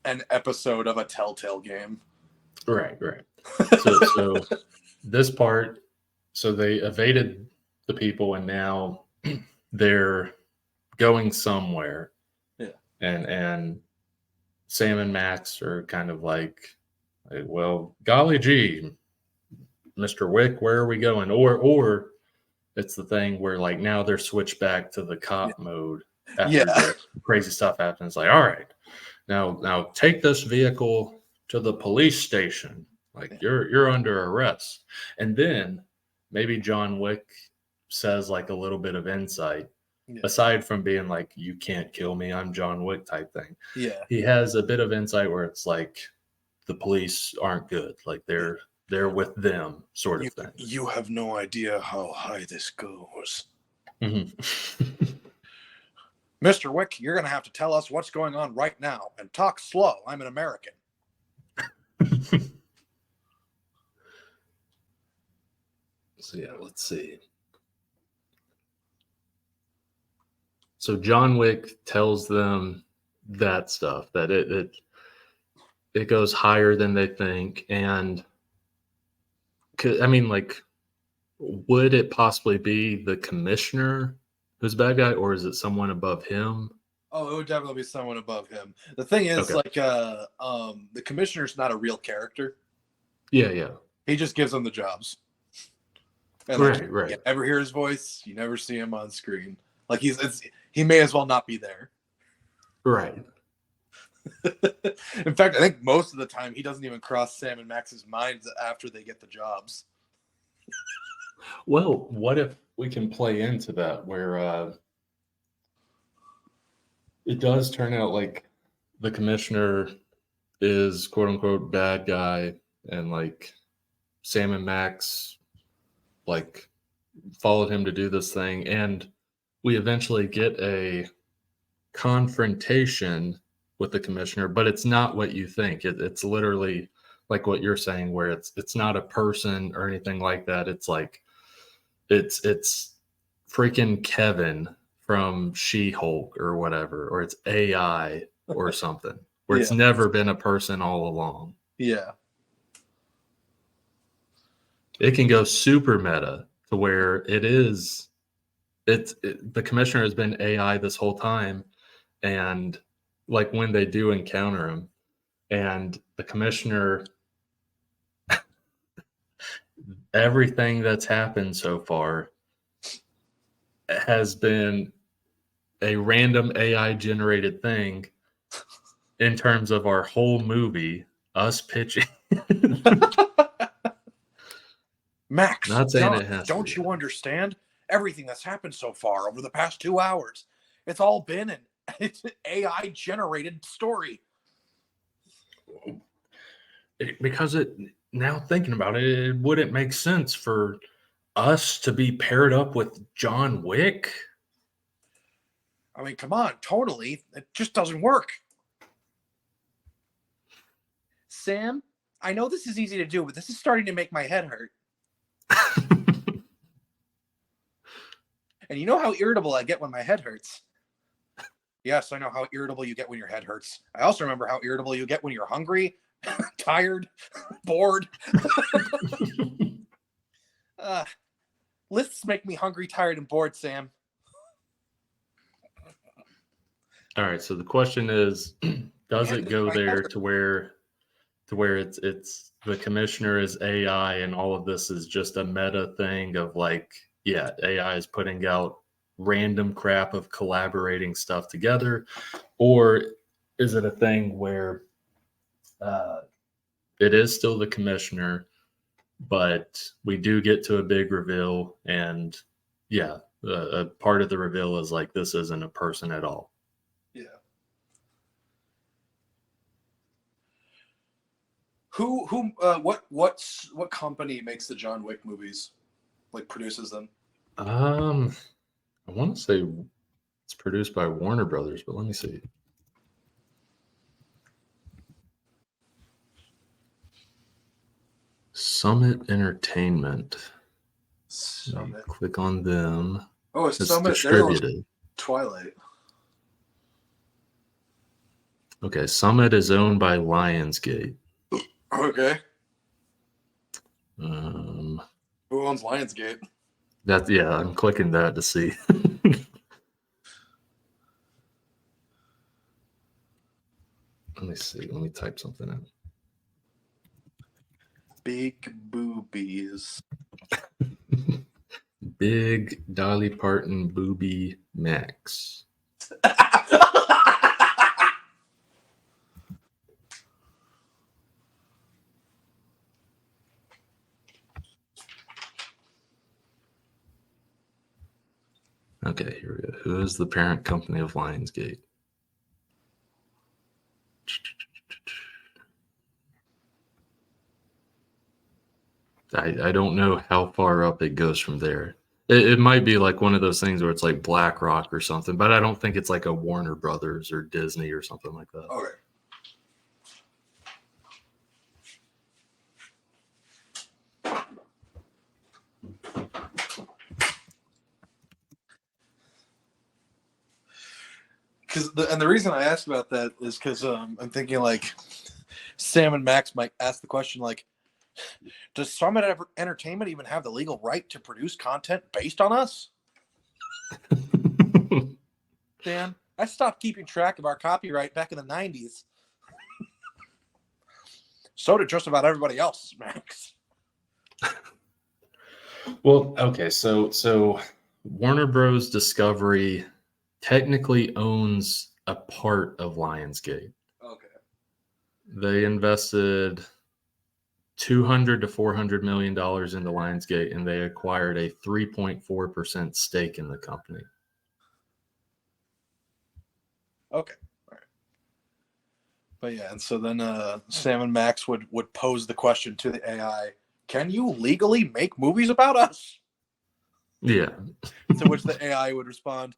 an episode of a Telltale game. Right. So this part, so they evaded the people and now they're going somewhere. Yeah. And Sam and Max are kind of like, well, golly gee, Mr. Wick, where are we going? Or it's the thing where like now they're switched back to the cop mode after the crazy stuff happens. Like, all right, now take this vehicle to the police station. Like you're under arrest. And then maybe John Wick says like a little bit of insight. Yeah. Aside from being like, you can't kill me, I'm John Wick type thing. Yeah. He has a bit of insight where it's like the police aren't good. Like they're with them sort of thing. You have no idea how high this goes. Mm-hmm. Mr. Wick, you're going to have to tell us what's going on right now and talk slow. I'm an American. So yeah, let's see. So John Wick tells them that stuff, that it goes higher than they think. And I mean, like, would it possibly be the commissioner who's a bad guy, or is it someone above him? Oh, it would definitely be someone above him. The thing is, Okay. the commissioner's not a real character. Yeah. He just gives them the jobs. And Right. You never hear his voice. You never see him on screen. Like he may as well not be there. Right. In fact, I think most of the time he doesn't even cross Sam and Max's minds after they get the jobs. Well, what if we can play into that where it does turn out like the commissioner is quote unquote bad guy, and like Sam and Max like followed him to do this thing, and we eventually get a confrontation with the commissioner, but it's not what you think. It's literally like what you're saying, where it's not a person or anything like that. It's like it's freaking Kevin from She-Hulk or whatever, or it's AI or something, where it's never been a person all along. Yeah. It can go super meta to where the commissioner has been AI this whole time, and like when they do encounter him, and the commissioner, everything that's happened so far has been a random AI generated thing in terms of our whole movie, us pitching. Max, Not saying John, it has don't you understand? Everything that's happened so far over the past 2 hours, it's all been an AI generated story. Because now thinking about it, it wouldn't make sense for us to be paired up with John Wick. I mean, come on, totally. It just doesn't work. Sam, I know this is easy to do, but this is starting to make my head hurt. And you know how irritable I get when my head hurts. Yes, I know how irritable you get when your head hurts. I also remember how irritable you get when you're hungry, tired, bored. Lists make me hungry, tired, and bored, Sam. All right, so the question is, does it go there to where it's the commissioner is AI and all of this is just a meta thing of like, yeah, AI is putting out random crap of collaborating stuff together, or is it a thing where it is still the commissioner, but we do get to a big reveal, and yeah, a part of the reveal is like, this isn't a person at all. Yeah. What company makes the John Wick movies? Like produces them? I want to say it's produced by Warner Brothers, but let me see. Summit Entertainment. Summit. Click on them. Oh, it's Summit. Distributed. Twilight. Okay, Summit is owned by Lionsgate. Okay. Who owns Lionsgate? I'm clicking that to see. Let me see. Let me type something in. Big boobies. Big Dolly Parton Booby Max. Okay, here we go. Who is the parent company of Lionsgate? I don't know how far up it goes from there. It might be like one of those things where it's like BlackRock or something, but I don't think it's like a Warner Brothers or Disney or something like that. Okay. The reason I asked about that is because I'm thinking like, Sam and Max might ask the question like, does Summit Entertainment even have the legal right to produce content based on us? Dan, I stopped keeping track of our copyright back in the 90s. So did just about everybody else, Max. Well, okay, so Warner Bros. Discovery technically owns a part of Lionsgate. Okay. They invested $200 to $400 million into Lionsgate, and they acquired a 3.4% stake in the company. Okay. All right. But yeah, and so then Sam and Max would pose the question to the AI, can you legally make movies about us? Yeah. To which the AI would respond,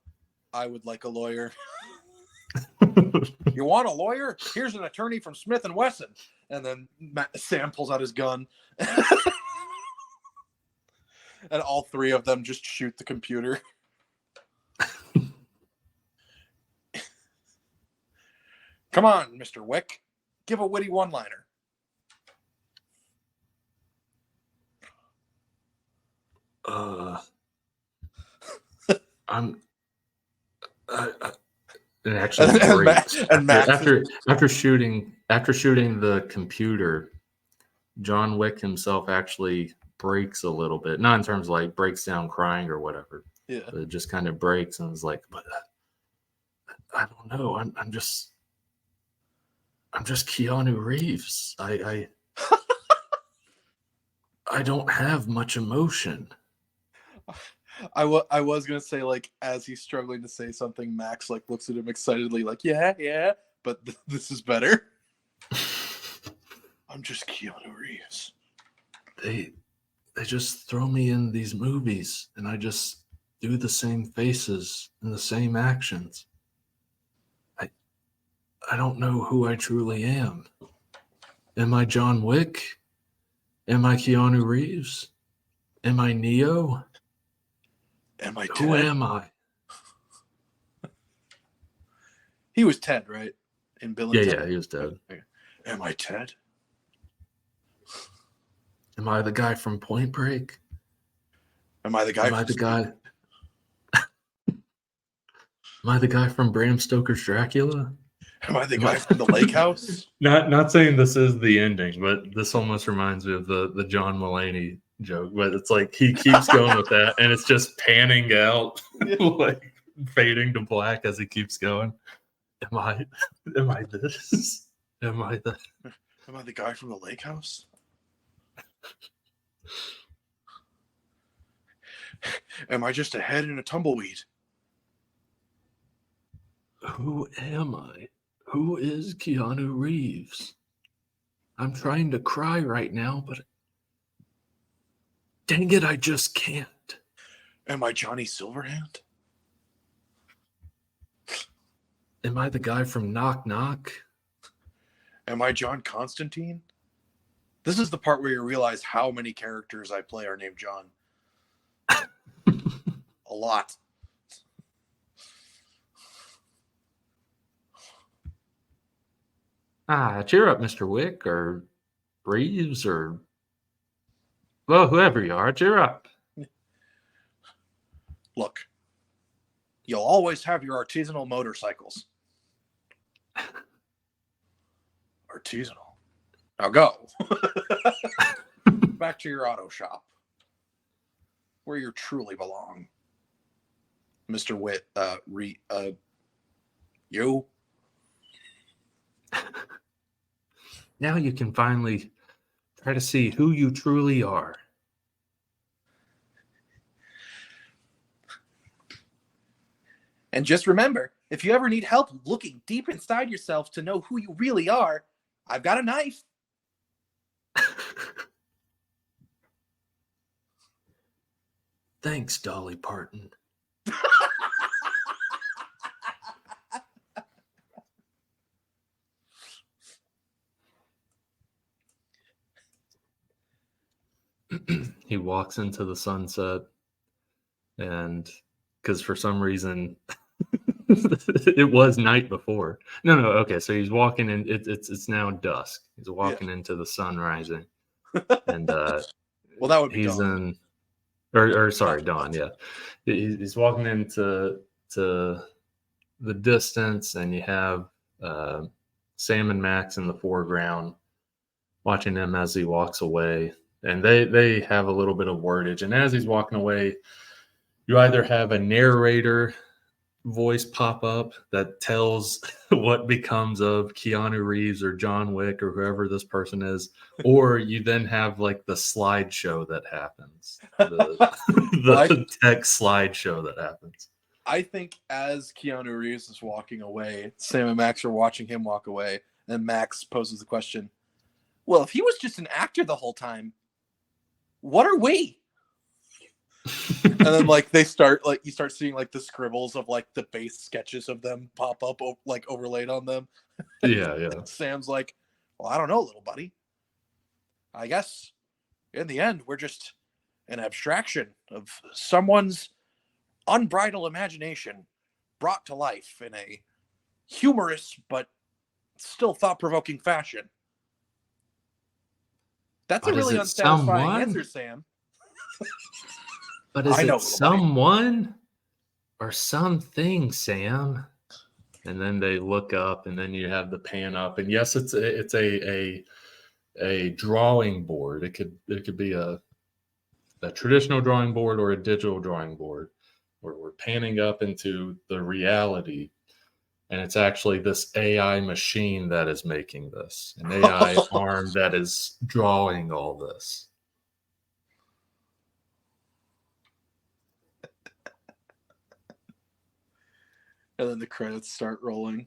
I would like a lawyer. You want a lawyer? Here's an attorney from Smith & Wesson. And then Sam pulls out his gun. And all three of them just shoot the computer. Come on, Mr. Wick. Give a witty one-liner. It actually breaks. And after shooting the computer, John Wick himself actually breaks a little bit. Not in terms of like breaks down crying or whatever. Yeah. But it just kind of breaks and is like, but I don't know. I'm just Keanu Reeves. I don't have much emotion. I was gonna say, like, as he's struggling to say something, Max like looks at him excitedly, like, yeah, but this is better. I'm just Keanu Reeves. They just throw me in these movies, and I just do the same faces and the same actions. I don't know who I truly am. Am I John Wick? Am I Keanu Reeves? Am I Neo? Am I Ted? Who am I? He was Ted, right? In Bill and Ted? Yeah, he was Ted. Am I Ted? Am I the guy from Point Break? Am I the guy? Am I the guy? Am I the guy from Bram Stoker's Dracula? Am I the guy from the lake house? Not saying this is the ending, but this almost reminds me of the John Mulaney joke. But it's like he keeps going with that, and it's just panning out, like fading to black as he keeps going. Am I this? Am I the guy from the lake house? Am I just a head in a tumbleweed? Who am I? Who is Keanu Reeves? I'm trying to cry right now, but dang it, I just can't. Am I Johnny Silverhand? Am I the guy from Knock Knock? Am I John Constantine? This is the part where you realize how many characters I play are named John. A lot. Cheer up, Mr. Wick, or Reeves, or, well, whoever you are, cheer up. Look, you'll always have your artisanal motorcycles. Artisanal. Now go. Back to your auto shop, where you truly belong. Mr. Witt, you. Now you can finally try to see who you truly are. And just remember, if you ever need help looking deep inside yourself to know who you really are, I've got a knife. Thanks, Dolly Parton. He walks into the sunset, and because for some reason It was night before. No. Okay, so he's walking in. It's now dusk. He's walking into the sun rising, and well, that would be he's dawn. Sorry, dawn. Yeah, he's walking into the distance, and you have Sam and Max in the foreground, watching him as he walks away, and they have a little bit of wordage. And as he's walking away, you either have a narrator voice pop up that tells what becomes of Keanu Reeves or John Wick or whoever this person is, or you then have like the slideshow that happens, the text slideshow that happens. I think as Keanu Reeves is walking away, Sam and Max are watching him walk away, and Max poses the question, well, if he was just an actor the whole time, what are we? And then like you start seeing like the scribbles of like the base sketches of them pop up like overlaid on them. Yeah. And Sam's like, well, I don't know, little buddy. I guess in the end, we're just an abstraction of someone's unbridled imagination brought to life in a humorous but still thought-provoking fashion. That's a really unsatisfying answer, Sam. But is it someone or something, Sam? And then they look up, and then you have the pan up, and yes, it's a drawing board. It could be a traditional drawing board or a digital drawing board, where we're panning up into the reality, and it's actually this AI machine that is making this, an AI arm that is drawing all this. And then the credits start rolling.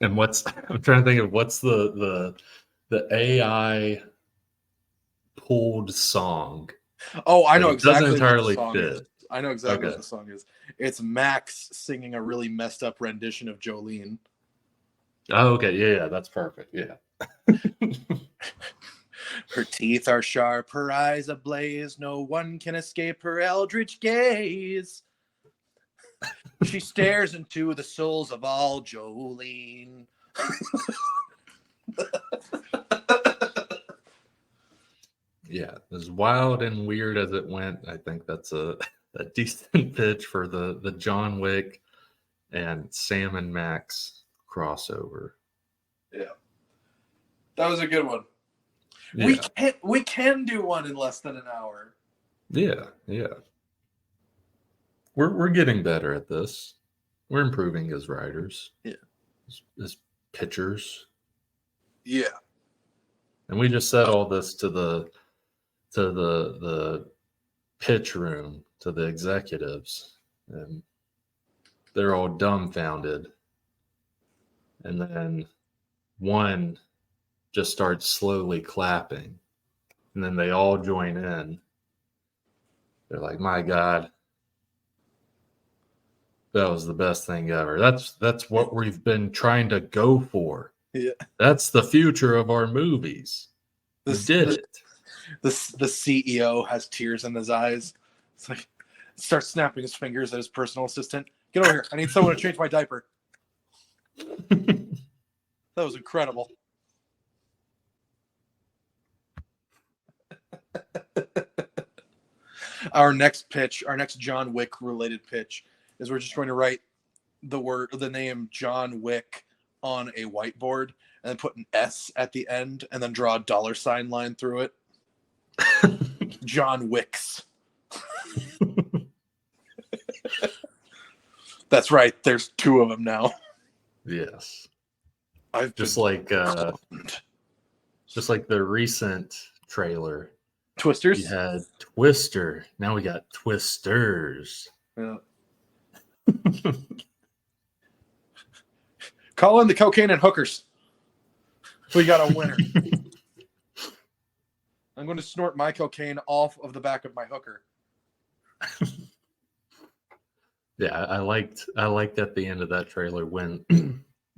And I'm trying to think of what's the AI pulled song. Oh, I know exactly what the song is. I know exactly what the song is. It's Max singing a really messed up rendition of Jolene. Oh, okay. Yeah, that's perfect. Yeah. Her teeth are sharp, her eyes ablaze. No one can escape her eldritch gaze. She stares into the souls of all Jolene. Yeah, as wild and weird as it went, I think that's a decent pitch for the John Wick and Sam and Max crossover. Yeah, that was a good one. Yeah. We can do one in less than an hour. Yeah. We're getting better at this. We're improving as writers. Yeah. As pitchers. Yeah. And we just said all this to the pitch room, to the executives, and they're all dumbfounded. And then one just starts slowly clapping, and then they all join in. They're like, my God, that was the best thing ever. That's what we've been trying to go for. Yeah. That's the future of our movies. We did it. The CEO has tears in his eyes. It's like, starts snapping his fingers at his personal assistant. Get over here. I need someone to change my diaper. That was incredible. Our next John Wick related pitch is we're just going to write the name John Wick on a whiteboard and then put an S at the end and then draw a $ line through it. John Wicks. That's right. There's 2 of them now. Yes. Just like the recent trailer. Twisters? We had Twister. Now we got Twisters. Yeah. Call in the cocaine and hookers. We got a winner. I'm going to snort my cocaine off of the back of my hooker. Yeah, I liked at the end of that trailer when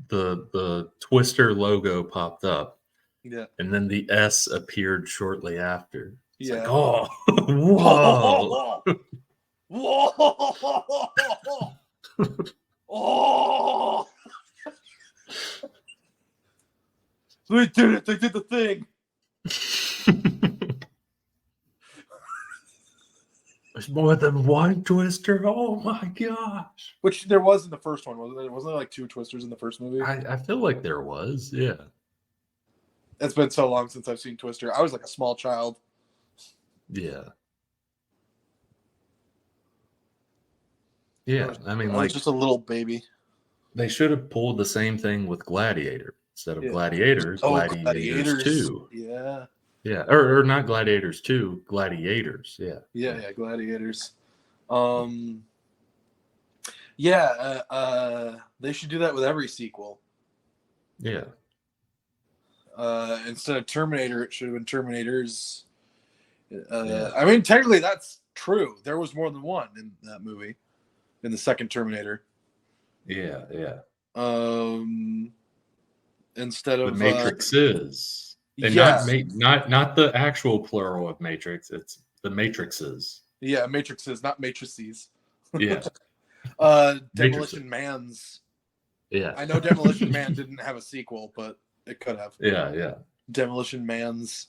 the Twister logo popped up. Yeah. And then the S appeared shortly after. It's yeah. like, oh, whoa. Whoa! Oh! They did it! They did the thing! There's more than one Twister. Oh my gosh! Which there was in the first one, wasn't there? Wasn't there like 2 Twisters in the first movie? I feel like there was, yeah. It's been so long since I've seen Twister. I was like a small child. Yeah. Yeah, I mean, I like, was just a little baby. they should have pulled the same thing with Gladiator. Instead of Yeah. Gladiator, Gladiators. Gladiators 2. Yeah. Yeah, or not Gladiators 2, Gladiators. Yeah. Yeah, Gladiators. They should do that with every sequel. Yeah. Instead of Terminator, it should have been Terminators. I mean, technically, that's true. There was more than one in that movie, in the second Terminator. Yeah, yeah. Instead of the Matrixes, and not the actual plural of Matrix. It's the Matrixes. Yeah, Matrixes, not matrices. Yeah. Demolition Man's. Yeah. I know Demolition Man didn't have a sequel, but it could have. Yeah, yeah. Demolition Man's.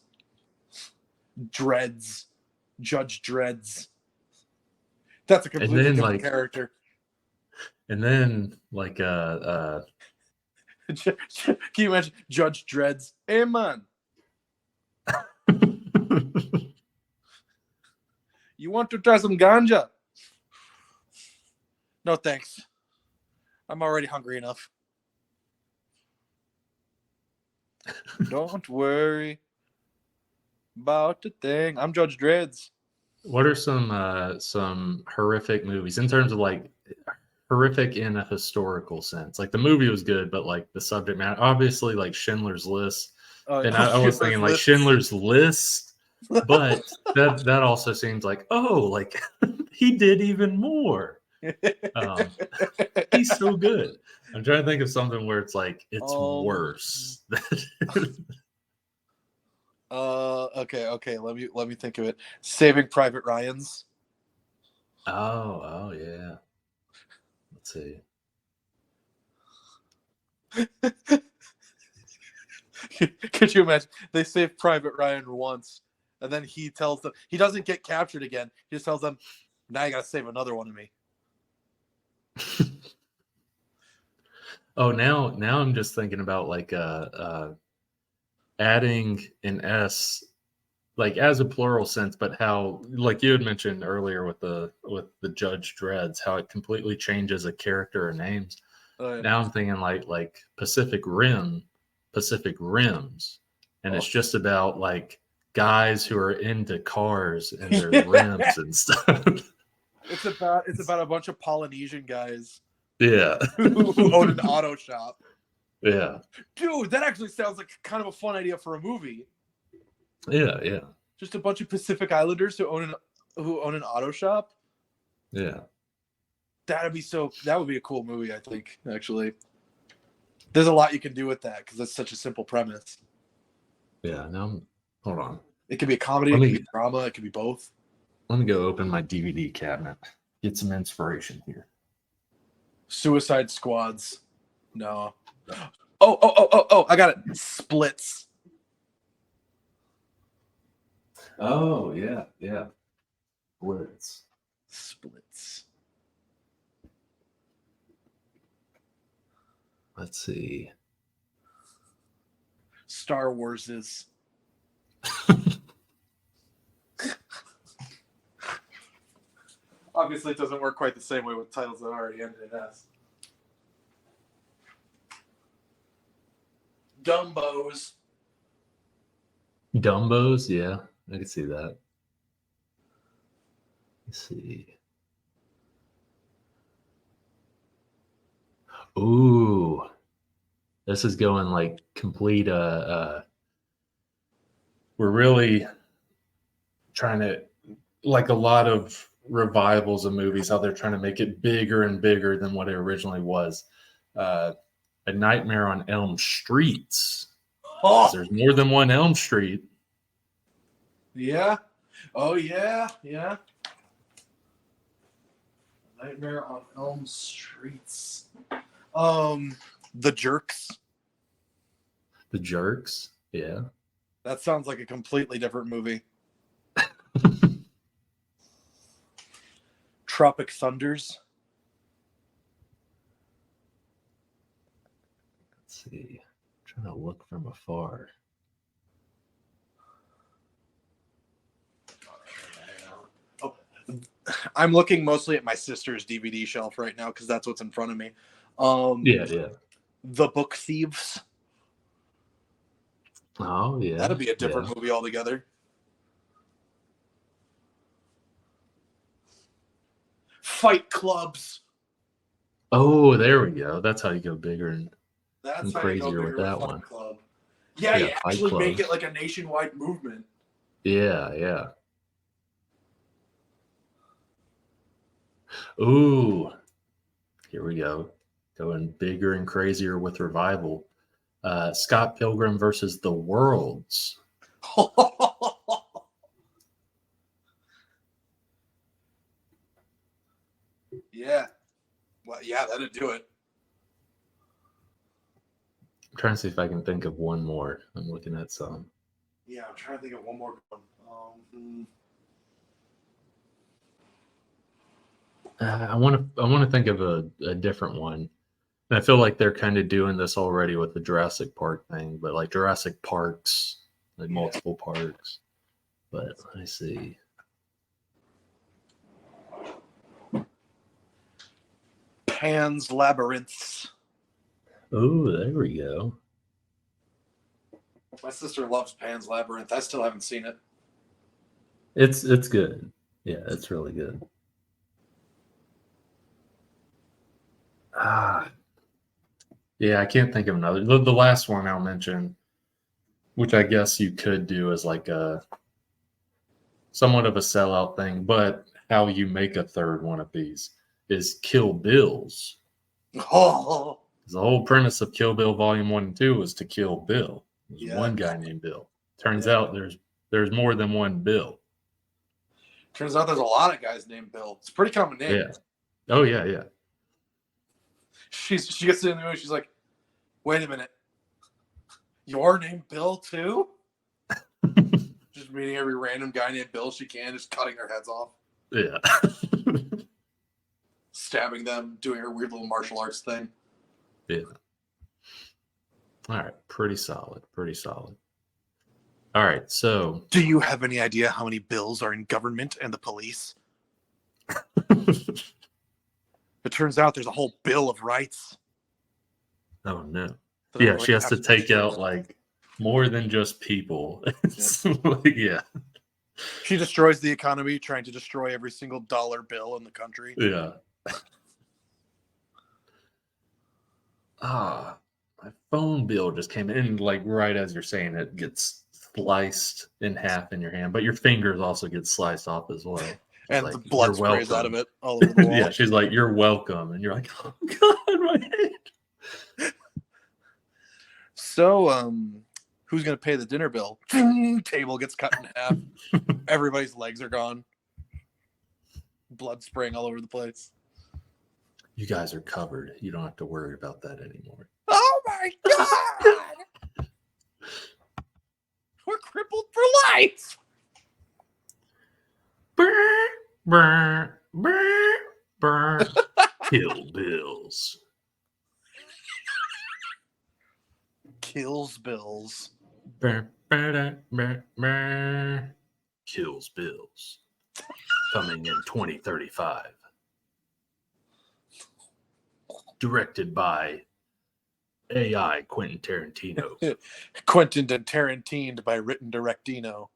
Dreads. Judge Dreads. That's a completely different character. And then, like, can you imagine Judge Dreads? Hey, man. You want to try some ganja? No, thanks. I'm already hungry enough. Don't worry about the thing. I'm Judge Dreads. What are some horrific movies in terms of like horrific in a historical sense? Like the movie was good, but like the subject matter, obviously, like Schindler's List. And I was thinking like Schindler's List, but that also seems like, oh, like he did even more. He's so good. I'm trying to think of something where it's like it's worse. Okay. Let me think of it. Saving Private Ryan's. Oh yeah. Let's see. Could you imagine? They save Private Ryan once, and then he tells them he doesn't get captured again. He just tells them, "Now you gotta save another one of me." Oh, now I'm just thinking about like adding an S, like as a plural sense, but how, like you had mentioned earlier with the Judge Dreads, how it completely changes a character or names. Oh, yeah. Now I'm thinking like Pacific Rims, and it's just about like guys who are into cars and their rims and stuff. It's about a bunch of Polynesian guys. Yeah. who own an auto shop. Yeah. Dude, that actually sounds like kind of a fun idea for a movie. Yeah. Just a bunch of Pacific Islanders who own an auto shop. Yeah. That would be a cool movie, I think, actually. There's a lot you can do with that because it's such a simple premise. Yeah, hold on. It could be a comedy, it could be drama, it could be both. Let me go open my DVD cabinet. Get some inspiration here. Suicide Squads. No. Oh, I got it. Splits. Oh, yeah. Splits. Let's see. Star Wars is. Obviously, it doesn't work quite the same way with titles that already ended in S. Dumbos, yeah. I can see that. Let's see. Ooh. This is going like complete we're really trying to, like a lot of revivals of movies, how they're trying to make it bigger and bigger than what it originally was. A Nightmare on Elm Streets. Oh. There's more than one Elm Street. Yeah. Oh yeah. Nightmare on Elm Streets. The Jerks. The Jerks? Yeah. That sounds like a completely different movie. Tropic Thunders. Let's see. I'm trying to look from afar. I'm looking mostly at my sister's DVD shelf right now because that's what's in front of me. Yeah. The Book Thieves. Oh, yeah. That'd be a different movie altogether. Fight Clubs. Oh, there we go. That's how you go bigger and That's how crazier you go with bigger that Fight one. Club. Yeah, you Fight actually make Club. it like a nationwide movement. Yeah. Ooh, here we go. Going bigger and crazier with revival. Scott Pilgrim versus the Worlds. Yeah. Well, yeah, that'd do it. I'm trying to see if I can think of one more. I'm looking at some. Yeah, I'm trying to think of one more one. I want to think of a different one. And I feel like they're kind of doing this already with the Jurassic Park thing, but like Jurassic Parks, like multiple parks. But let me see. Pan's Labyrinths. Oh, there we go. My sister loves Pan's Labyrinth. I still haven't seen it. It's good. Yeah, it's really good. Yeah, I can't think of another. The last one I'll mention, which I guess you could do as like a somewhat of a sellout thing, but how you make a third one of these is Kill Bills. Oh, The whole premise of Kill Bill Volume 1 and 2 was to kill Bill. There's yeah. one guy named Bill. Turns out there's more than one Bill. Turns out there's a lot of guys named Bill. It's a pretty common name. Yeah. Oh, yeah. She gets to the movie. She's like, "Wait a minute, you're named Bill too?" Just meeting every random guy named Bill she can, just cutting their heads off. Yeah. Stabbing them, doing her weird little martial arts thing. Yeah. All right. Pretty solid. All right. So. Do you have any idea how many Bills are in government and the police? It turns out there's a whole Bill of Rights. Oh, no. Yeah, she has to take out like more than just people. Yeah. She destroys the economy, trying to destroy every single dollar bill in the country. Yeah. My phone bill just came in, like right as you're saying it gets sliced in half in your hand, but your fingers also get sliced off as well. And like, the blood sprays welcome. out of it all over the wall. Yeah, she's like, "You're welcome," and you're like, "Oh God, my head." So, who's gonna pay the dinner bill? Table gets cut in half. Everybody's legs are gone. Blood spraying all over the place. You guys are covered. You don't have to worry about that anymore. Oh my God! We're crippled for life. Brr, brr, brr, brr. Kill Bills. Kills Bills. Brr, brr, brr, brr. Kills Bills. Coming in 2035. Directed by AI Quentin Tarantino. Quentin and Tarantined by written directino.